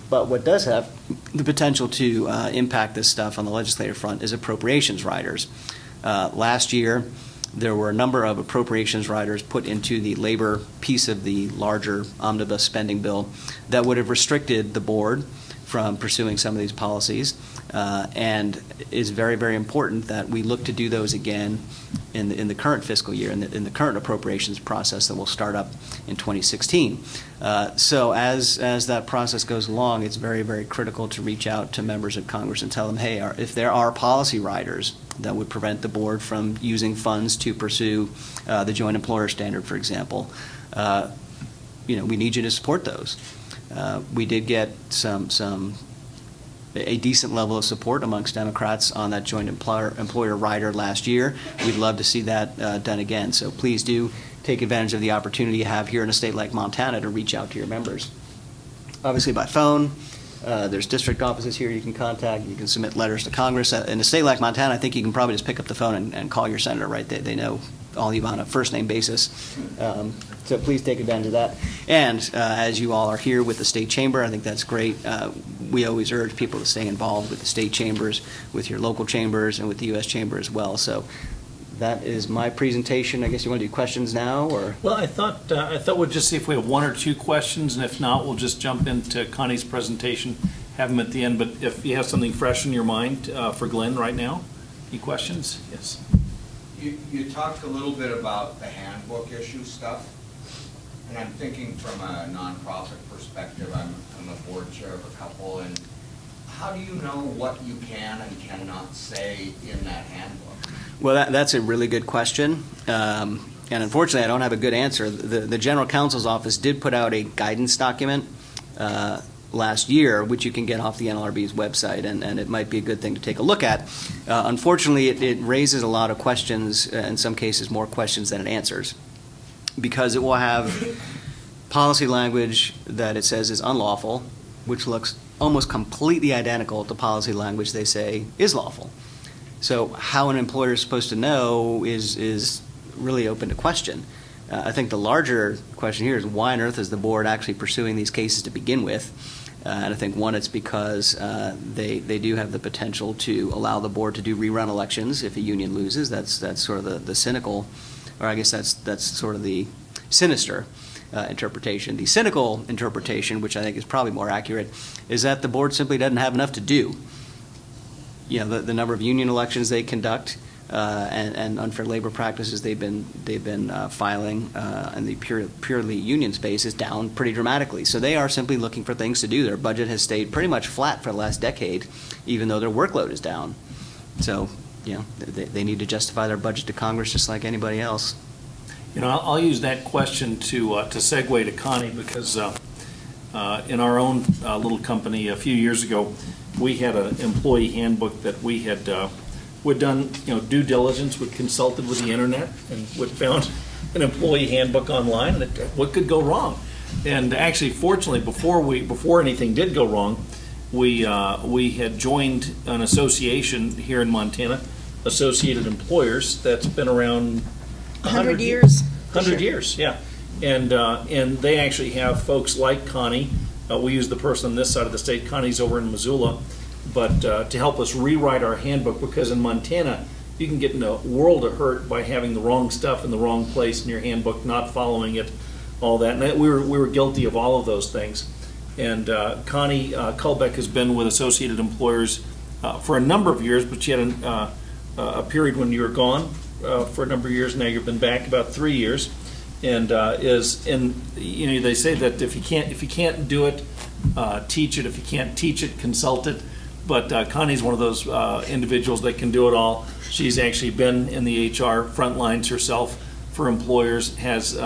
But what does have the potential to impact this stuff on the legislative front is appropriations riders. Last year, there were a number of appropriations riders put into the labor piece of the larger omnibus spending bill that would have restricted the board from pursuing some of these policies, and is very, very important that we look to do those again in the current fiscal year, in the current appropriations process that will start up in 2016. So as that process goes along, it's very, very critical to reach out to members of Congress and tell them, hey, if there are policy riders that would prevent the board from using funds to pursue the joint employer standard, for example, we need you to support those. We did get a decent level of support amongst Democrats on that joint employer rider last year. We'd love to see that done again. So please do take advantage of the opportunity you have here in a state like Montana to reach out to your members. Obviously by phone. There's district offices here you can contact. You can submit letters to Congress. In a state like Montana, I think you can probably just pick up the phone and call your senator, right? They know all of you on a first-name basis. So please take advantage of that. And as you all are here with the state chamber, I think that's great. We always urge people to stay involved with the state chambers, with your local chambers, and with the U.S. Chamber as well. So that is my presentation. I guess you want to do questions now, or? Well, I thought we'd just see if we have one or two questions, and if not, we'll just jump into Connie's presentation, have them at the end. But if you have something fresh in your mind for Glenn right now, any questions? Yes. You talked a little bit about the handbook issue stuff, and I'm thinking from a nonprofit perspective. I'm a board chair of a couple, and how do you know what you can and cannot say in that handbook? Well, that's a really good question, and unfortunately I don't have a good answer. The General Counsel's Office did put out a guidance document last year, which you can get off the NLRB's website, and it might be a good thing to take a look at. Unfortunately, it raises a lot of questions, in some cases more questions than it answers, because it will have policy language that it says is unlawful, which looks almost completely identical to policy language they say is lawful. So how an employer is supposed to know is really open to question. I think the larger question here is why on earth is the board actually pursuing these cases to begin with? And I think, one, it's because they do have the potential to allow the board to do rerun elections if a union loses. That's sort of the cynical, or I guess that's sort of the sinister interpretation. The cynical interpretation, which I think is probably more accurate, is that the board simply doesn't have enough to do. You know, the number of union elections they conduct and unfair labor practices they've been filing in the purely union space is down pretty dramatically. So they are simply looking for things to do. Their budget has stayed pretty much flat for the last decade, even though their workload is down. So, you know, they need to justify their budget to Congress just like anybody else. You know, I'll use that question to segue to Connie, because in our own little company a few years ago, we had an employee handbook that we had we'd done, due diligence. We'd consulted with the internet and we'd found an employee handbook online. And what could go wrong? And actually, fortunately, before anything did go wrong, we had joined an association here in Montana, Associated Employers, that's been around 100 years. 100 years, yeah. And they actually have folks like Connie. We use the person on this side of the state. Connie's over in Missoula, but to help us rewrite our handbook, because in Montana you can get in a world of hurt by having the wrong stuff in the wrong place in your handbook, not following it, all that. And we were guilty of all of those things. And Connie Kulbeck has been with Associated Employers for a number of years, but she had a period when you were gone for a number of years. Now you've been back about 3 years. And they say that if you can't do it, teach it. If you can't teach it, consult it. But Connie's one of those individuals that can do it all. She's actually been in the HR front lines herself for employers, has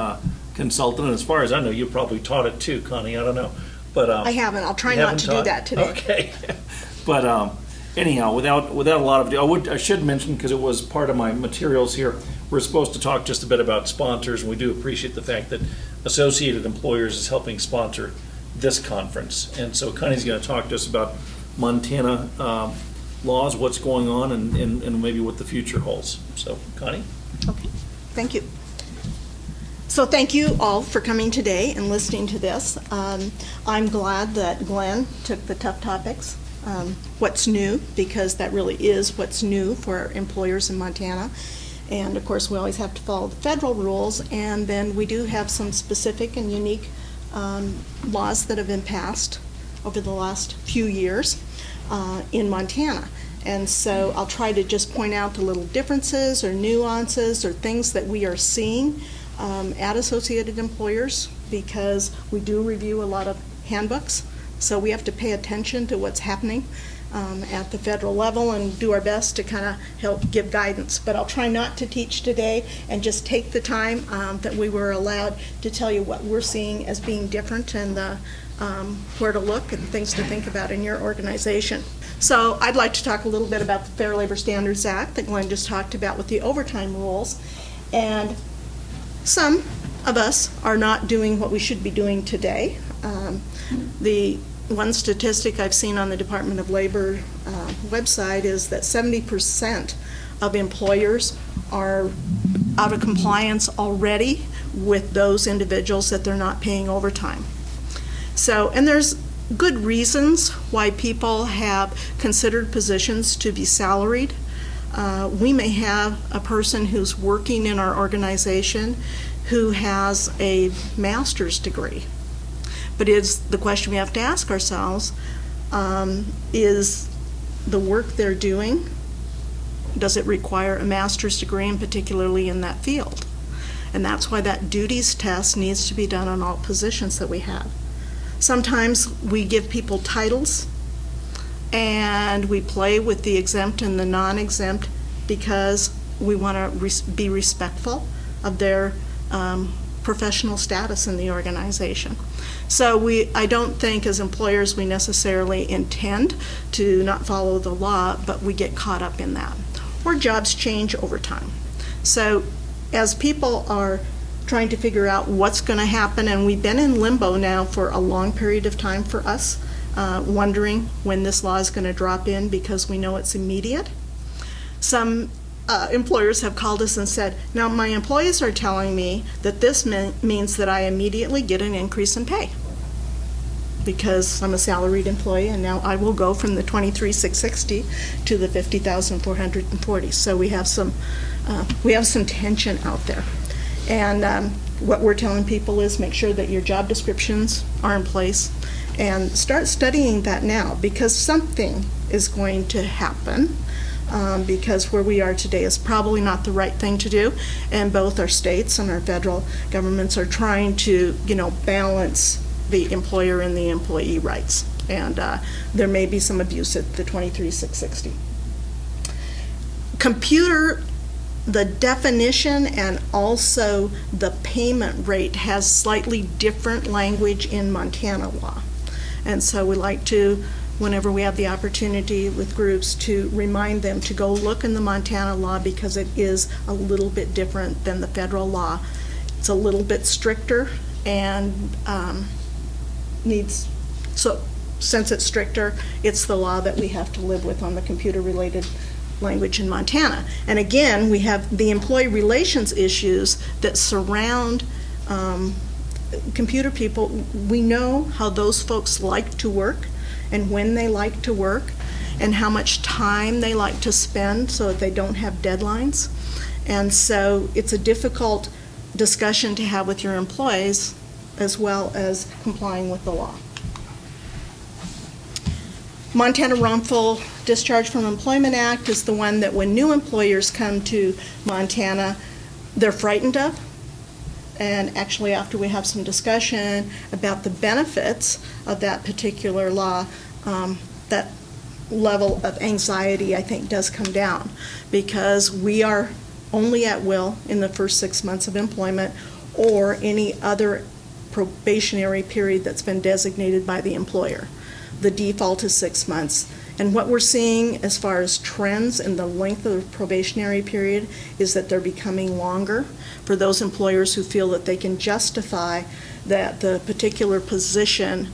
consulted, and as far as I know, you probably taught it too, Connie. I don't know, but I haven't. I'll try not to do that today. Okay, but anyhow, without a lot of I should mention, because it was part of my materials here, we're supposed to talk just a bit about sponsors, and we do appreciate the fact that Associated Employers is helping sponsor this conference. And so Connie's going to talk to us about Montana laws, what's going on, and maybe what the future holds. So, Connie? Okay, thank you. So thank you all for coming today and listening to this. I'm glad that Glenn took the tough topics, what's new, because that really is what's new for employers in Montana. And of course, we always have to follow the federal rules, and then we do have some specific and unique laws that have been passed over the last few years in Montana. And so I'll try to just point out the little differences or nuances or things that we are seeing at Associated Employers, because we do review a lot of handbooks, so we have to pay attention to what's happening at the federal level and do our best to kind of help give guidance. But I'll try not to teach today and just take the time that we were allowed to tell you what we're seeing as being different and where to look and things to think about in your organization. So I'd like to talk a little bit about the Fair Labor Standards Act that Glenn just talked about with the overtime rules. And some of us are not doing what we should be doing today. The one statistic I've seen on the Department of Labor website is that 70% of employers are out of compliance already with those individuals that they're not paying overtime. So, and there's good reasons why people have considered positions to be salaried. We may have a person who's working in our organization who has a master's degree. But it's the question we have to ask ourselves, is the work they're doing, does it require a master's degree, and particularly in that field? And that's why that duties test needs to be done on all positions that we have. Sometimes we give people titles and we play with the exempt and the non-exempt because we want to be respectful of their professional status in the organization. So I don't think as employers we necessarily intend to not follow the law, but we get caught up in that. Or jobs change over time. So as people are trying to figure out what's going to happen, and we've been in limbo now for a long period of time for us, wondering when this law is going to drop in because we know it's immediate. Some employers have called us and said, now my employees are telling me that this means that I immediately get an increase in pay because I'm a salaried employee, and now I will go from the $23,660 to the $50,440. So we have some tension out there. And what we're telling people is make sure that your job descriptions are in place and start studying that now, because something is going to happen. Because where we are today is probably not the right thing to do, and both our states and our federal governments are trying to, balance the employer and the employee rights, and there may be some abuse at the $23,660. The definition and also the payment rate has slightly different language in Montana law, and so we like to, whenever we have the opportunity with groups, to remind them to go look in the Montana law because it is a little bit different than the federal law. It's a little bit stricter and since it's stricter, it's the law that we have to live with on the computer-related language in Montana. And again, we have the employee relations issues that surround computer people. We know how those folks like to work and when they like to work and how much time they like to spend so that they don't have deadlines. And so it's a difficult discussion to have with your employees as well as complying with the law. Montana Wrongful Discharge from Employment Act is the one that when new employers come to Montana, they're frightened of. And actually, after we have some discussion about the benefits of that particular law, that level of anxiety, I think, does come down, because we are only at will in the first 6 months of employment or any other probationary period that's been designated by the employer. The default is 6 months. And what we're seeing as far as trends in the length of the probationary period is that they're becoming longer for those employers who feel that they can justify that the particular position,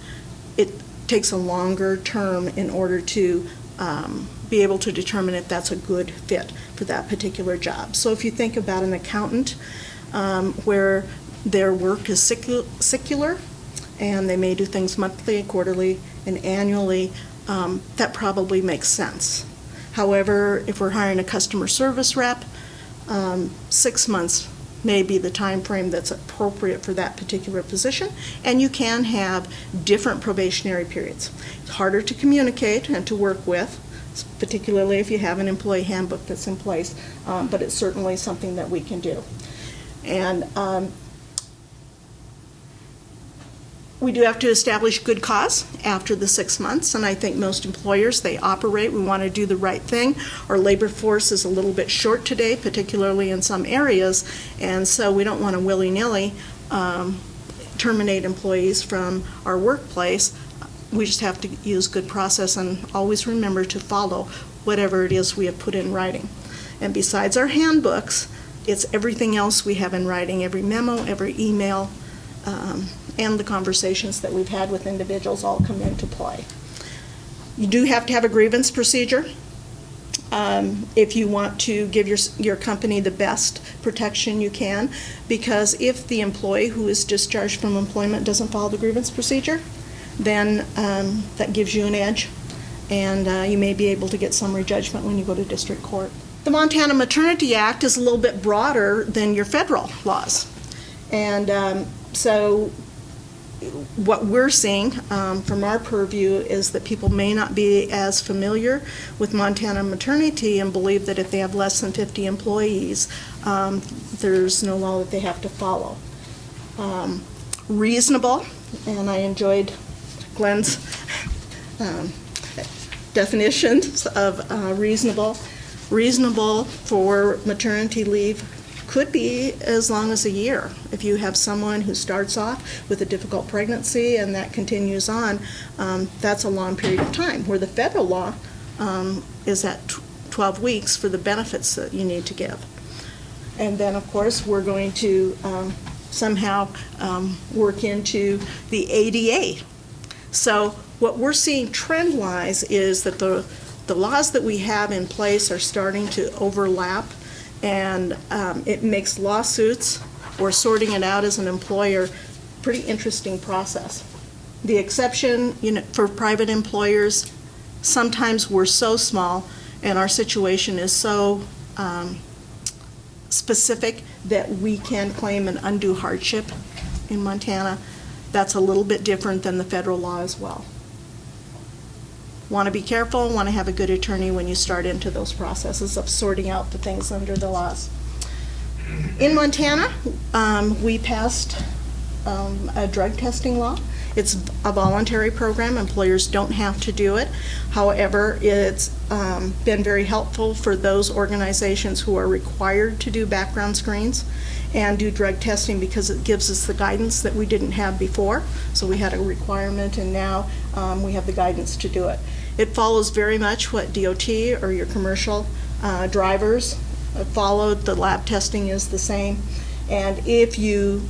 it takes a longer term in order to be able to determine if that's a good fit for that particular job. So if you think about an accountant where their work is secular, and they may do things monthly, quarterly, and annually, that probably makes sense. However, if we're hiring a customer service rep, 6 months may be the time frame that's appropriate for that particular position, and you can have different probationary periods. It's harder to communicate and to work with, particularly if you have an employee handbook that's in place, but it's certainly something that we can do. And we do have to establish good cause after the 6 months, and I think most employers, they operate, we want to do the right thing. Our labor force is a little bit short today, particularly in some areas, and so we don't want to willy-nilly terminate employees from our workplace. We just have to use good process and always remember to follow whatever it is we have put in writing. And besides our handbooks, it's everything else we have in writing, every memo, every email, and the conversations that we've had with individuals all come into play. You do have to have a grievance procedure if you want to give your company the best protection you can, because if the employee who is discharged from employment doesn't follow the grievance procedure, then that gives you an edge, and you may be able to get summary judgment when you go to district court. The Montana Maternity Act is a little bit broader than your federal laws, and so what we're seeing from our purview is that people may not be as familiar with Montana maternity and believe that if they have less than 50 employees, there's no law that they have to follow. Reasonable, and I enjoyed Glenn's definitions of reasonable. Reasonable for maternity leave could be as long as a year. If you have someone who starts off with a difficult pregnancy and that continues on, that's a long period of time, where the federal law is at 12 weeks for the benefits that you need to give. And then, of course, we're going to somehow work into the ADA. So what we're seeing trend-wise is that the laws that we have in place are starting to overlap, and it makes lawsuits or sorting it out as an employer pretty interesting process. The exception, for private employers, sometimes we're so small and our situation is so specific that we can claim an undue hardship in Montana. That's a little bit different than the federal law as well. Want to be careful, want to have a good attorney when you start into those processes of sorting out the things under the laws. In Montana, we passed a drug testing law. It's a voluntary program. Employers don't have to do it. However, it's been very helpful for those organizations who are required to do background screens and do drug testing, because it gives us the guidance that we didn't have before. So we had a requirement, and now we have the guidance to do it. It follows very much what DOT or your commercial drivers followed. The lab testing is the same. And if you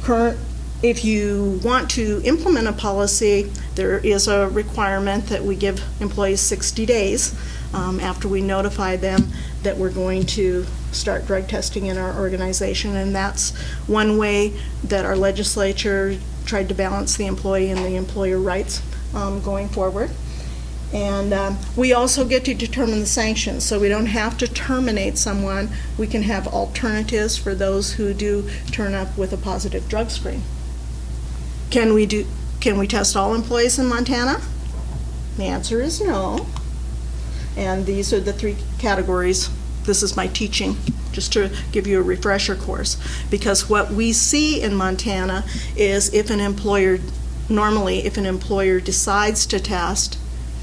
want to implement a policy, there is a requirement that we give employees 60 days after we notify them that we're going to start drug testing in our organization. And that's one way that our legislature tried to balance the employee and the employer rights going forward. And we also get to determine the sanctions, so we don't have to terminate someone. We can have alternatives for those who do turn up with a positive drug screen. Can we test all employees in Montana? The answer is no. And these are the three categories. This is my teaching, just to give you a refresher course. Because what we see in Montana is normally if an employer decides to test,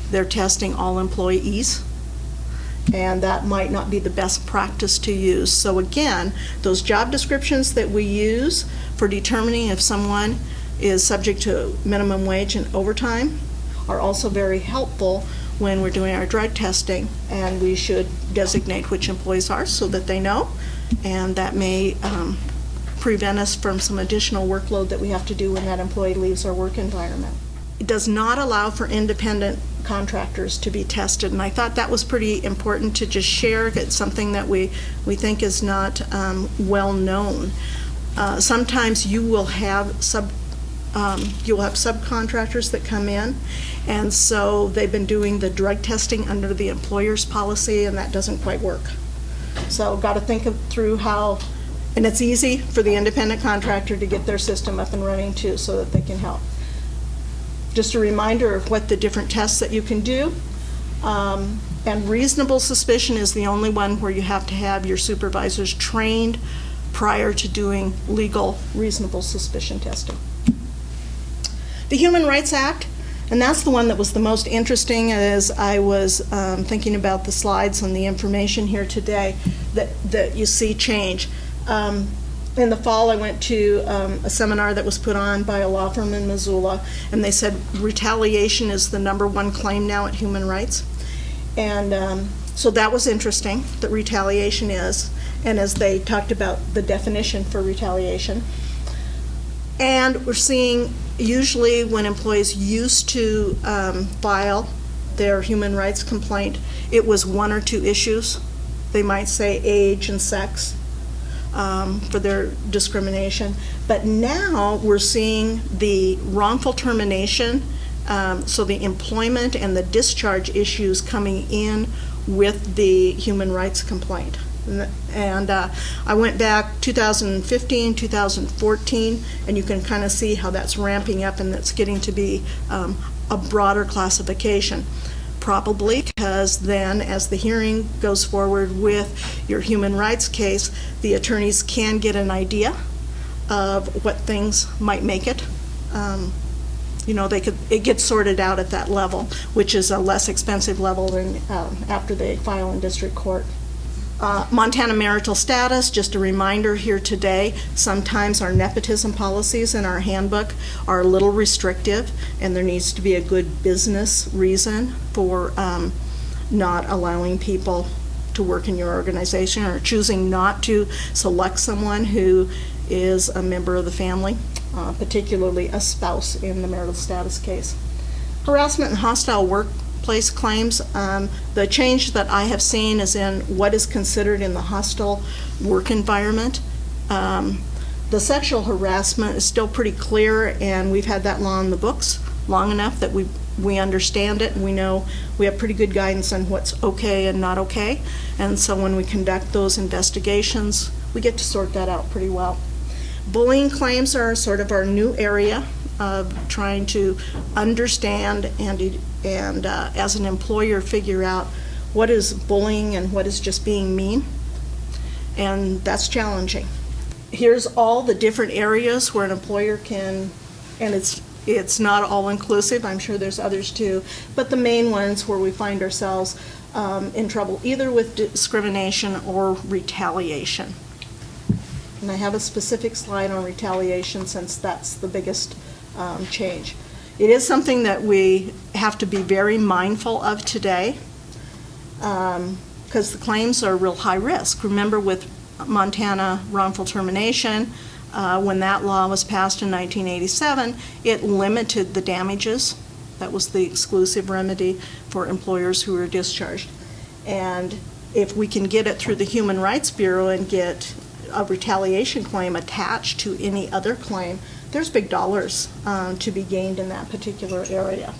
they're testing all employees, and that might not be the best practice to use. So again, those job descriptions that we use for determining if someone is subject to minimum wage and overtime are also very helpful when we're doing our drug testing, and we should designate which employees are so that they know, and that may prevent us from some additional workload that we have to do when that employee leaves our work environment. It does not allow for independent contractors to be tested, and I thought that was pretty important to just share. It's something that we think is not well known. Sometimes you'll have subcontractors that come in, and so they've been doing the drug testing under the employer's policy, and that doesn't quite work. So got to think through how, and it's easy for the independent contractor to get their system up and running too, so that they can help. Just a reminder of what the different tests that you can do. And reasonable suspicion is the only one where you have to have your supervisors trained prior to doing legal reasonable suspicion testing. The Human Rights Act, and that's the one that was the most interesting as I was thinking about the slides and the information here today that you see change. In the fall, I went to a seminar that was put on by a law firm in Missoula, and they said retaliation is the #1 claim now at Human Rights. And so that was interesting, that retaliation is, and as they talked about the definition for retaliation. And we're seeing usually when employees used to file their human rights complaint, it was 1 or 2 issues. They might say age and sex for their discrimination. But now we're seeing the wrongful termination, so the employment and the discharge issues coming in with the human rights complaint. And I went back 2015, 2014, and you can kind of see how that's ramping up and that's getting to be a broader classification. Probably because then, as the hearing goes forward with your human rights case, the attorneys can get an idea of what things might make it. It gets sorted out at that level, which is a less expensive level than after they file in district court. Montana marital status, just a reminder here today, sometimes our nepotism policies in our handbook are a little restrictive, and there needs to be a good business reason for not allowing people to work in your organization or choosing not to select someone who is a member of the family, particularly a spouse in the marital status case. Harassment and hostile workplace claims, the change that I have seen is in what is considered in the hostile work environment. The sexual harassment is still pretty clear, and we've had that law in the books long enough that we understand it, and we know we have pretty good guidance on what's okay and not okay. And so when we conduct those investigations, we get to sort that out pretty well. Bullying claims are sort of our new area of trying to understand and as an employer figure out what is bullying and what is just being mean, and that's challenging. Here's all the different areas where an employer can, and it's not all inclusive, I'm sure there's others too, but the main ones where we find ourselves in trouble either with discrimination or retaliation. And I have a specific slide on retaliation since that's the biggest change. It is something that we have to be very mindful of today because the claims are real high risk. Remember with Montana wrongful termination, when that law was passed in 1987, it limited the damages. That was the exclusive remedy for employers who were discharged. And if we can get it through the Human Rights Bureau and get a retaliation claim attached to any other claim, there's big dollars to be gained in that particular area.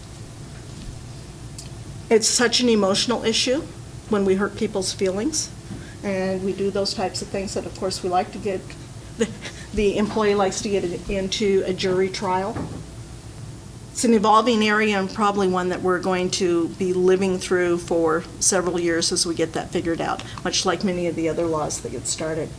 It's such an emotional issue when we hurt people's feelings, and we do those types of things that, of course, we like to get, the employee likes to get it into a jury trial. It's an evolving area and probably one that we're going to be living through for several years as we get that figured out, much like many of the other laws that get started.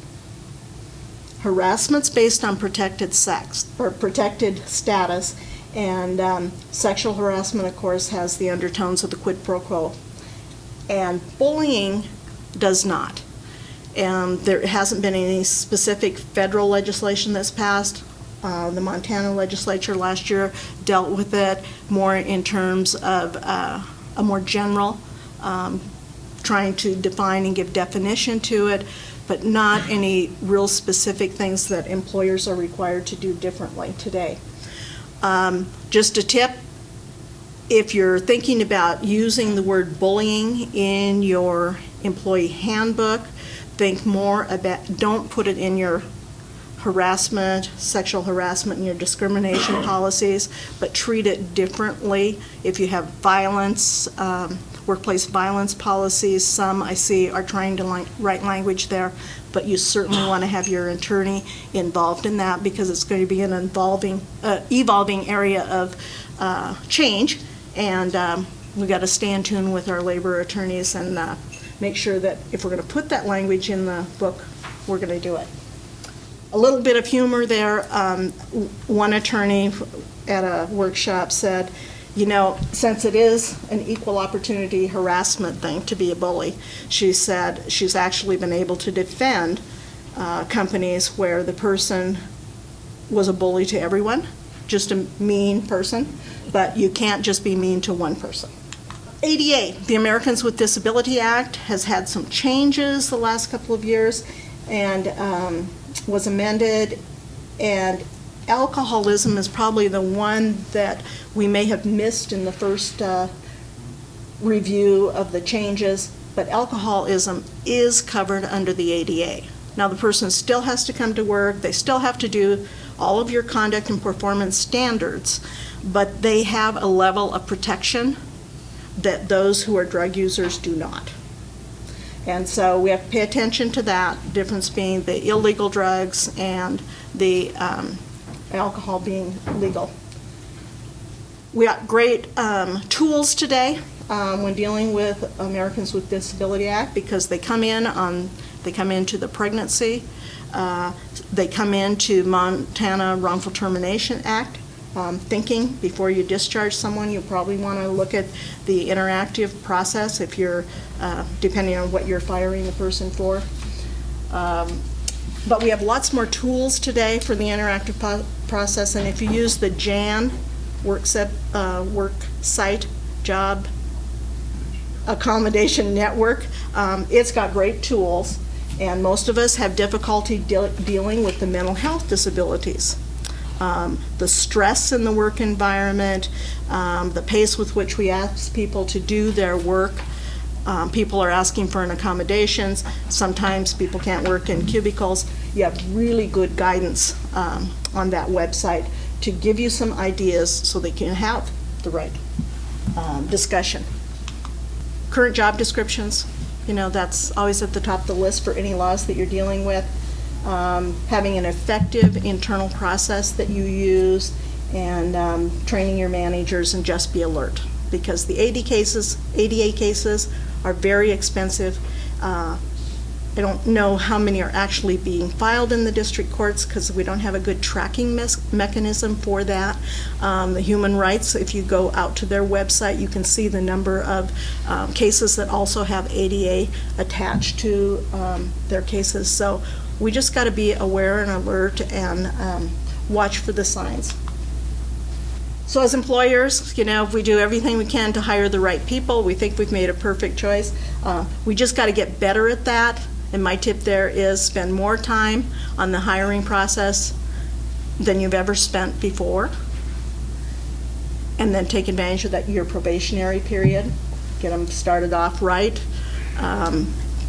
Harassment's based on protected sex or protected status, and sexual harassment, of course, has the undertones of the quid pro quo, and bullying does not. And there hasn't been any specific federal legislation that's passed. The Montana legislature last year dealt with it more in terms of a more general, trying to define and give definition to it, but not any real specific things that employers are required to do differently today. Just a tip, if you're thinking about using the word bullying in your employee handbook, think more about, don't put it in your harassment, sexual harassment, and your discrimination policies, but treat it differently. If you have violence, workplace violence policies, some I see are trying to write language there, but you certainly want to have your attorney involved in that because it's going to be an evolving area of change, and we got to stay in tune with our labor attorneys and make sure that if we're going to put that language in the book, we're going to do it. A little bit of humor there. One attorney at a workshop said, you know, since it is an equal opportunity harassment thing to be a bully, she said she's actually been able to defend companies where the person was a bully to everyone, just a mean person, but you can't just be mean to one person. ADA, the Americans with Disability Act, has had some changes the last couple of years and was amended, and alcoholism is probably the one that we may have missed in the first review of the changes, but alcoholism is covered under the ADA. Now the person still has to come to work, they still have to do all of your conduct and performance standards, but they have a level of protection that those who are drug users do not. And so we have to pay attention to that, difference being the illegal drugs and the alcohol being legal. We got great tools today when dealing with Americans with Disability Act because they come into the pregnancy, they come into Montana Wrongful Termination Act. Thinking before you discharge someone, you probably want to look at the interactive process if you're, depending on what you're firing the person for. But we have lots more tools today for the interactive process, and if you use the JAN work site job accommodation network, it's got great tools, and most of us have difficulty dealing with the mental health disabilities. The stress in the work environment, the pace with which we ask people to do their work. People are asking for an accommodations. Sometimes people can't work in cubicles. You have really good guidance on that website to give you some ideas so they can have the right discussion. Current job descriptions, you know, that's always at the top of the list for any laws that you're dealing with. Having an effective internal process that you use, and training your managers, and just be alert because the ADA cases are very expensive. I don't know how many are actually being filed in the district courts because we don't have a good tracking mechanism for that. The human rights, if you go out to their website, you can see the number of cases that also have ADA attached to their cases. So we just got to be aware and alert and watch for the signs. So as employers, you know, if we do everything we can to hire the right people, we think we've made a perfect choice. We just got to get better at that. And my tip there is spend more time on the hiring process than you've ever spent before. And then take advantage of your probationary period. Get them started off right.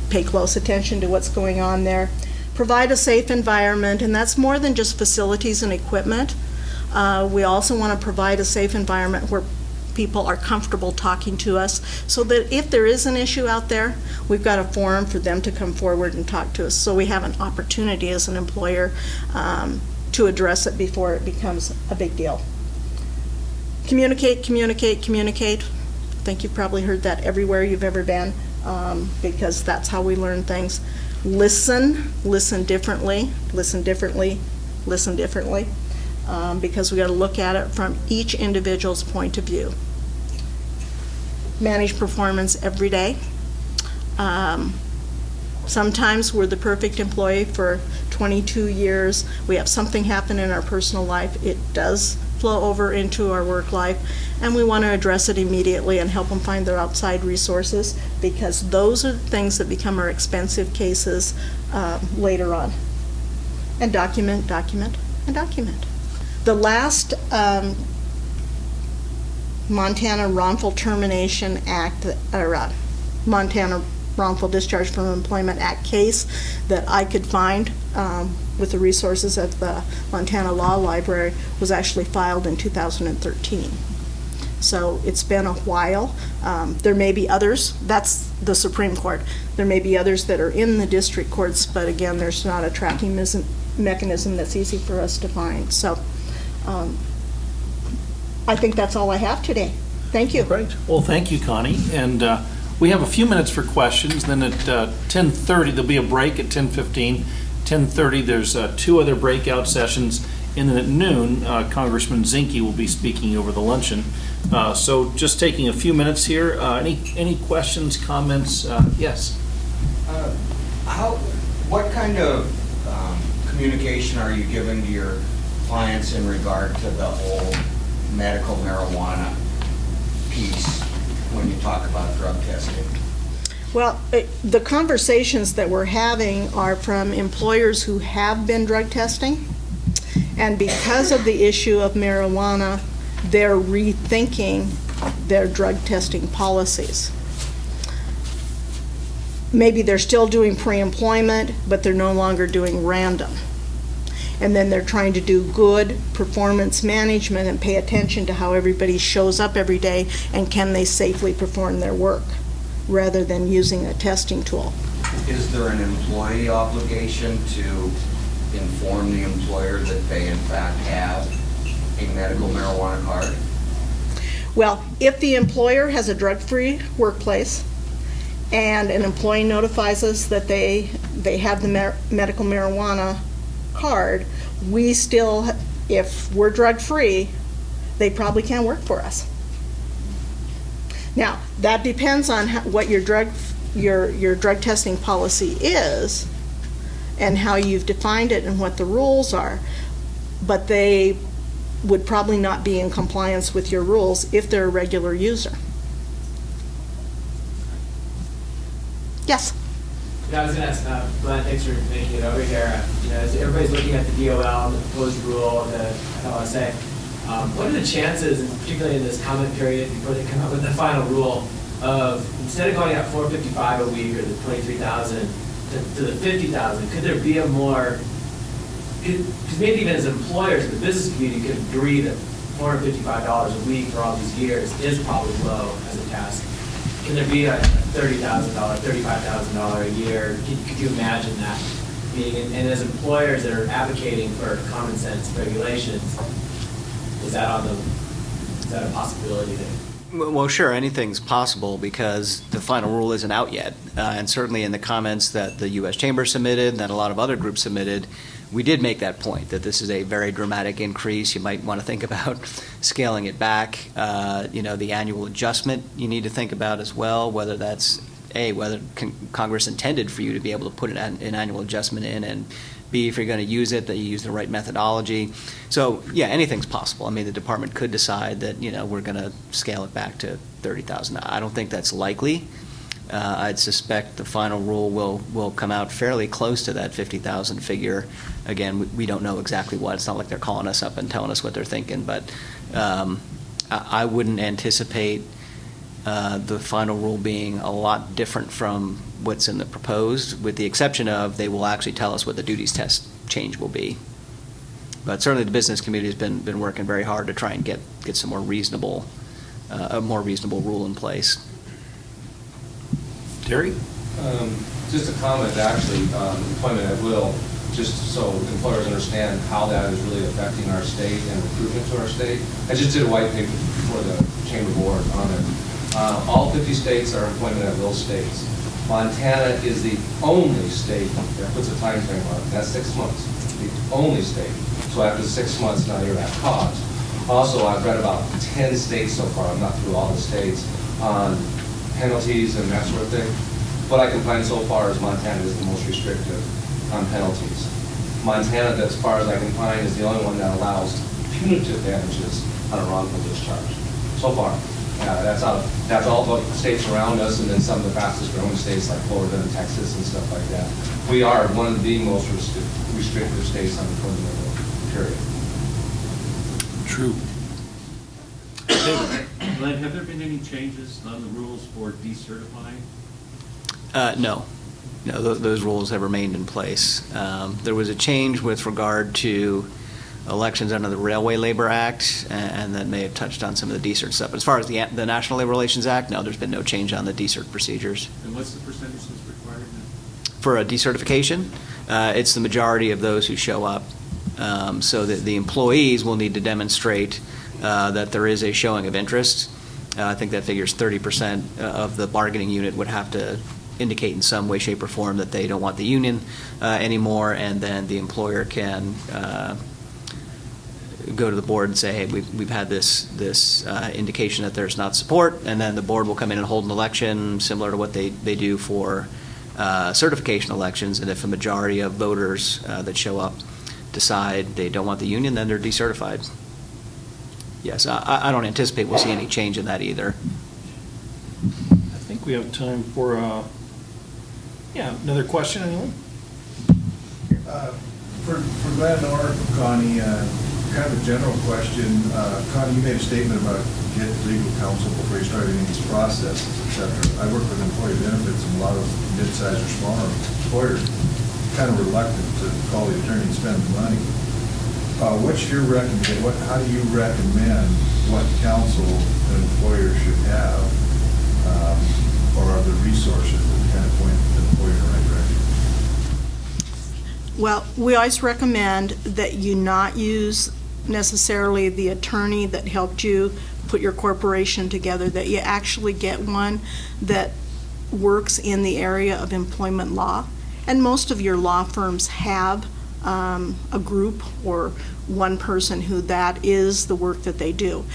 Pay close attention to what's going on there. Provide a safe environment, and that's more than just facilities and equipment. We also want to provide a safe environment where people are comfortable talking to us so that if there is an issue out there, we've got a forum for them to come forward and talk to us so we have an opportunity as an employer to address it before it becomes a big deal. Communicate, communicate, communicate. I think you've probably heard that everywhere you've ever been because that's how we learn things. Listen differently, listen differently, listen differently. Because we got to look at it from each individual's point of view. Manage performance every day. Sometimes we're the perfect employee for 22 years. We have something happen in our personal life. It does flow over into our work life, and we want to address it immediately and help them find their outside resources because those are the things that become our expensive cases later on. And document, document, and document. The last Montana Wrongful Termination Act, or Montana wrongful discharge from employment act case that I could find with the resources of the Montana Law Library was actually filed in 2013. So it's been a while. There may be others. That's the Supreme Court. There may be others that are in the district courts, but again, there's not a tracking mechanism that's easy for us to find. So I think that's all I have today. Thank you. Great. Well, thank you, Connie. And we have a few minutes for questions. Then at 10:30, there'll be a break at 10:15. 10:30, there's 2 other breakout sessions. And then at noon, Congressman Zinke will be speaking over the luncheon. So just taking a few minutes here. Any questions, comments? Yes. What kind of communication are you giving to your clients in regard to the whole medical marijuana piece when you talk about drug testing? Well, the conversations that we're having are from employers who have been drug testing. And because of the issue of marijuana, they're rethinking their drug testing policies. Maybe they're still doing pre-employment, but they're no longer doing random. And then they're trying to do good performance management and pay attention to how everybody shows up every day and can they safely perform their work rather than using a testing tool. Is there an employee obligation to inform the employer that they in fact have a medical marijuana card? Well, if the employer has a drug-free workplace and an employee notifies us that they have the medical marijuana card, we still, if we're drug-free, they probably can't work for us. Now, that depends on what your drug testing policy is and how you've defined it and what the rules are, but they would probably not be in compliance with your rules if they're a regular user. Yes? Yeah, I was going to ask, Glenn, thanks for making it over here. As everybody's looking at the DOL and the proposed rule, I want to say, what are the chances, and particularly in this comment period before they come up with the final rule, of instead of going at $455 a week or the $23,000 to the $50,000, could there be a more? Because maybe even as employers, the business community could agree that $455 a week for all these years is probably low as a task. Can there be a $30,000, $35,000 a year? Could you imagine that being? And as employers that are advocating for common sense regulations, is that a possibility there? Well, sure, anything's possible because the final rule isn't out yet. And certainly in the comments that the U.S. Chamber submitted and that a lot of other groups submitted, we did make that point, that this is a very dramatic increase. You might want to think about scaling it back. The annual adjustment you need to think about as well, whether that's, A, whether Congress intended for you to be able to put an annual adjustment in, and B, if you're going to use it, that you use the right methodology. So, yeah, anything's possible. I mean, the department could decide that, we're going to scale it back to $30,000. I don't think that's likely. I'd suspect the final rule will come out fairly close to that 50,000 figure. Again, we don't know exactly what. It's not like they're calling us up and telling us what they're thinking, but I wouldn't anticipate the final rule being a lot different from what's in the proposed, with the exception of they will actually tell us what the duties test change will be. But certainly the business community has been working very hard to try and get some more reasonable, a more reasonable rule in place. Terry? Just a comment, actually, employment at will, just so employers understand how that is really affecting our state and recruitment to our state. I just did a white paper for the Chamber Board on it. All 50 states are employment at will states. Montana is the only state that puts a time frame on it. That's 6 months. The only state. So after 6 months, now you're at cause. Also, I've read about 10 states so far. I'm not through all the states on penalties and that sort of thing. What I can find so far is Montana is the most restrictive on penalties. Montana, as far as I can find, is the only one that allows punitive damages on a wrongful discharge. So far. That's all the states around us, and then some of the fastest growing states like Florida and Texas and stuff like that. We are one of the most restrictive states on the criminal period. True. Glenn, have there been any changes on the rules for decertifying? No. No, those rules have remained in place. There was a change with regard to elections under the Railway Labor Act, and that may have touched on some of the DCERT stuff. But as far as the National Labor Relations Act, no, there's been no change on the DCERT procedures. And what's the percentage that's required now? For a decertification, it's the majority of those who show up. So that the employees will need to demonstrate that there is a showing of interest. I think that figures 30% of the bargaining unit would have to indicate in some way, shape, or form that they don't want the union anymore, and then the employer can go to the board and say, hey, we've had this indication that there's not support, and then the board will come in and hold an election similar to what they do for certification elections, and if a majority of voters that show up decide they don't want the union, then they're decertified. Yes, I don't anticipate we'll see any change in that either. I think we have time for, another question, anyone? For Glenn or Connie, kind of a general question. Connie, you made a statement about get legal counsel before you start any of these processes, et cetera. I work with employee benefits, and a lot of mid-sized or smaller employers kind of reluctant to call the attorney and spend the money. What's your recommendation? How do you recommend what counsel an employer should have, or are there resources that kind of point the employer in the right direction? Well, we always recommend that you not use necessarily the attorney that helped you put your corporation together, that you actually get one that works in the area of employment law. And most of your law firms have a group or one person who that is the work that they do.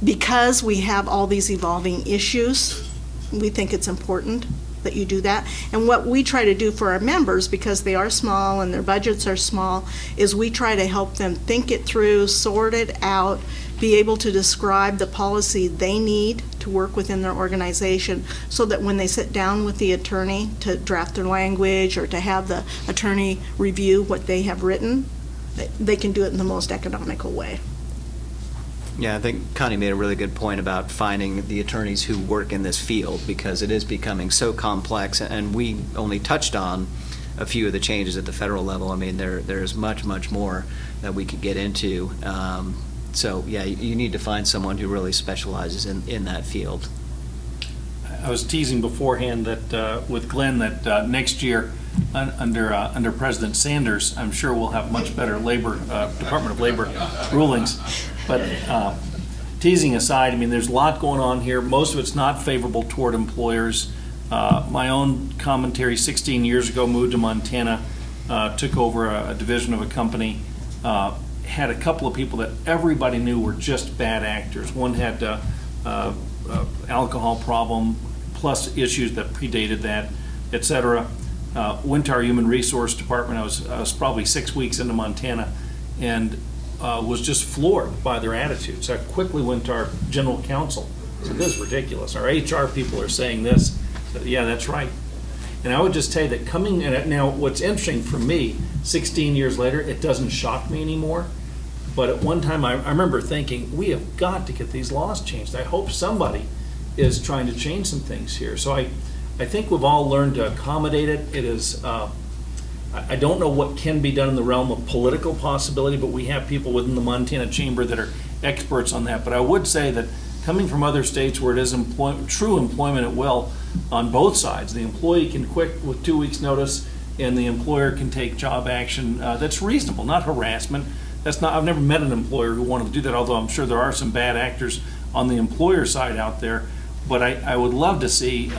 Because we have all these evolving issues, we think it's important that you do that. And what we try to do for our members, because they are small and their budgets are small, is we try to help them think it through, sort it out, be able to describe the policy they need to work within their organization, so that when they sit down with the attorney to draft their language or to have the attorney review what they have written, they can do it in the most economical way. Yeah, I think Connie made a really good point about finding the attorneys who work in this field, because it is becoming so complex, and we only touched on a few of the changes at the federal level. I mean, there's much, much more that we could get into. So, yeah, you need to find someone who really specializes in that field. I was teasing beforehand that with Glenn that next year under President Sanders, I'm sure we'll have much better Department of Labor rulings. But teasing aside, I mean, there's a lot going on here. Most of it's not favorable toward employers. My own commentary 16 years ago, moved to Montana, took over a division of a company, had a couple of people that everybody knew were just bad actors. One had alcohol problem, plus issues that predated that, et cetera. Went to our Human Resource Department. I was probably 6 weeks into Montana, and was just floored by their attitude. So I quickly went to our general counsel. I said, this is ridiculous. Our HR people are saying this. I said, yeah, that's right. And I would just tell you that coming in, now what's interesting for me, 16 years later, it doesn't shock me anymore. But at one time, I remember thinking, we have got to get these laws changed. I hope somebody is trying to change some things here. So I think we've all learned to accommodate it. It is, I don't know what can be done in the realm of political possibility, but we have people within the Montana Chamber that are experts on that. But I would say that coming from other states where it is true employment at will on both sides, the employee can quit with 2 weeks' notice, and the employer can take job action that's reasonable, not harassment. I've never met an employer who wanted to do that, although I'm sure there are some bad actors on the employer side out there. But I would love to see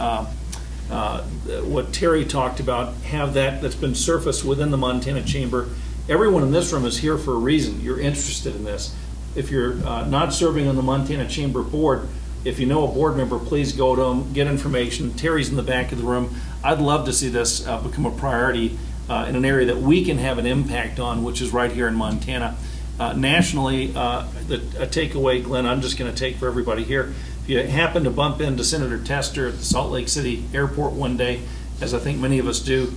what Terry talked about, have that's been surfaced within the Montana Chamber. Everyone in this room is here for a reason. You're interested in this. If you're not serving on the Montana Chamber Board, if you know a board member, please go to them, get information. Terry's in the back of the room. I'd love to see this become a priority in an area that we can have an impact on, which is right here in Montana. Nationally, a takeaway, Glenn, I'm just going to take for everybody here. If you happen to bump into Senator Tester at the Salt Lake City airport one day, as I think many of us do,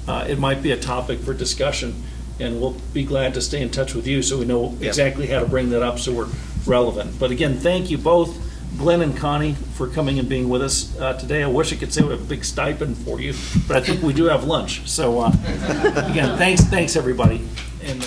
it might be a topic for discussion, and we'll be glad to stay in touch with you so we know exactly how to bring that up so we're relevant. But again, thank you both Glenn and Connie for coming and being with us today. I wish I could say we have a big stipend for you, but I think we do have lunch. So again, thanks everybody. And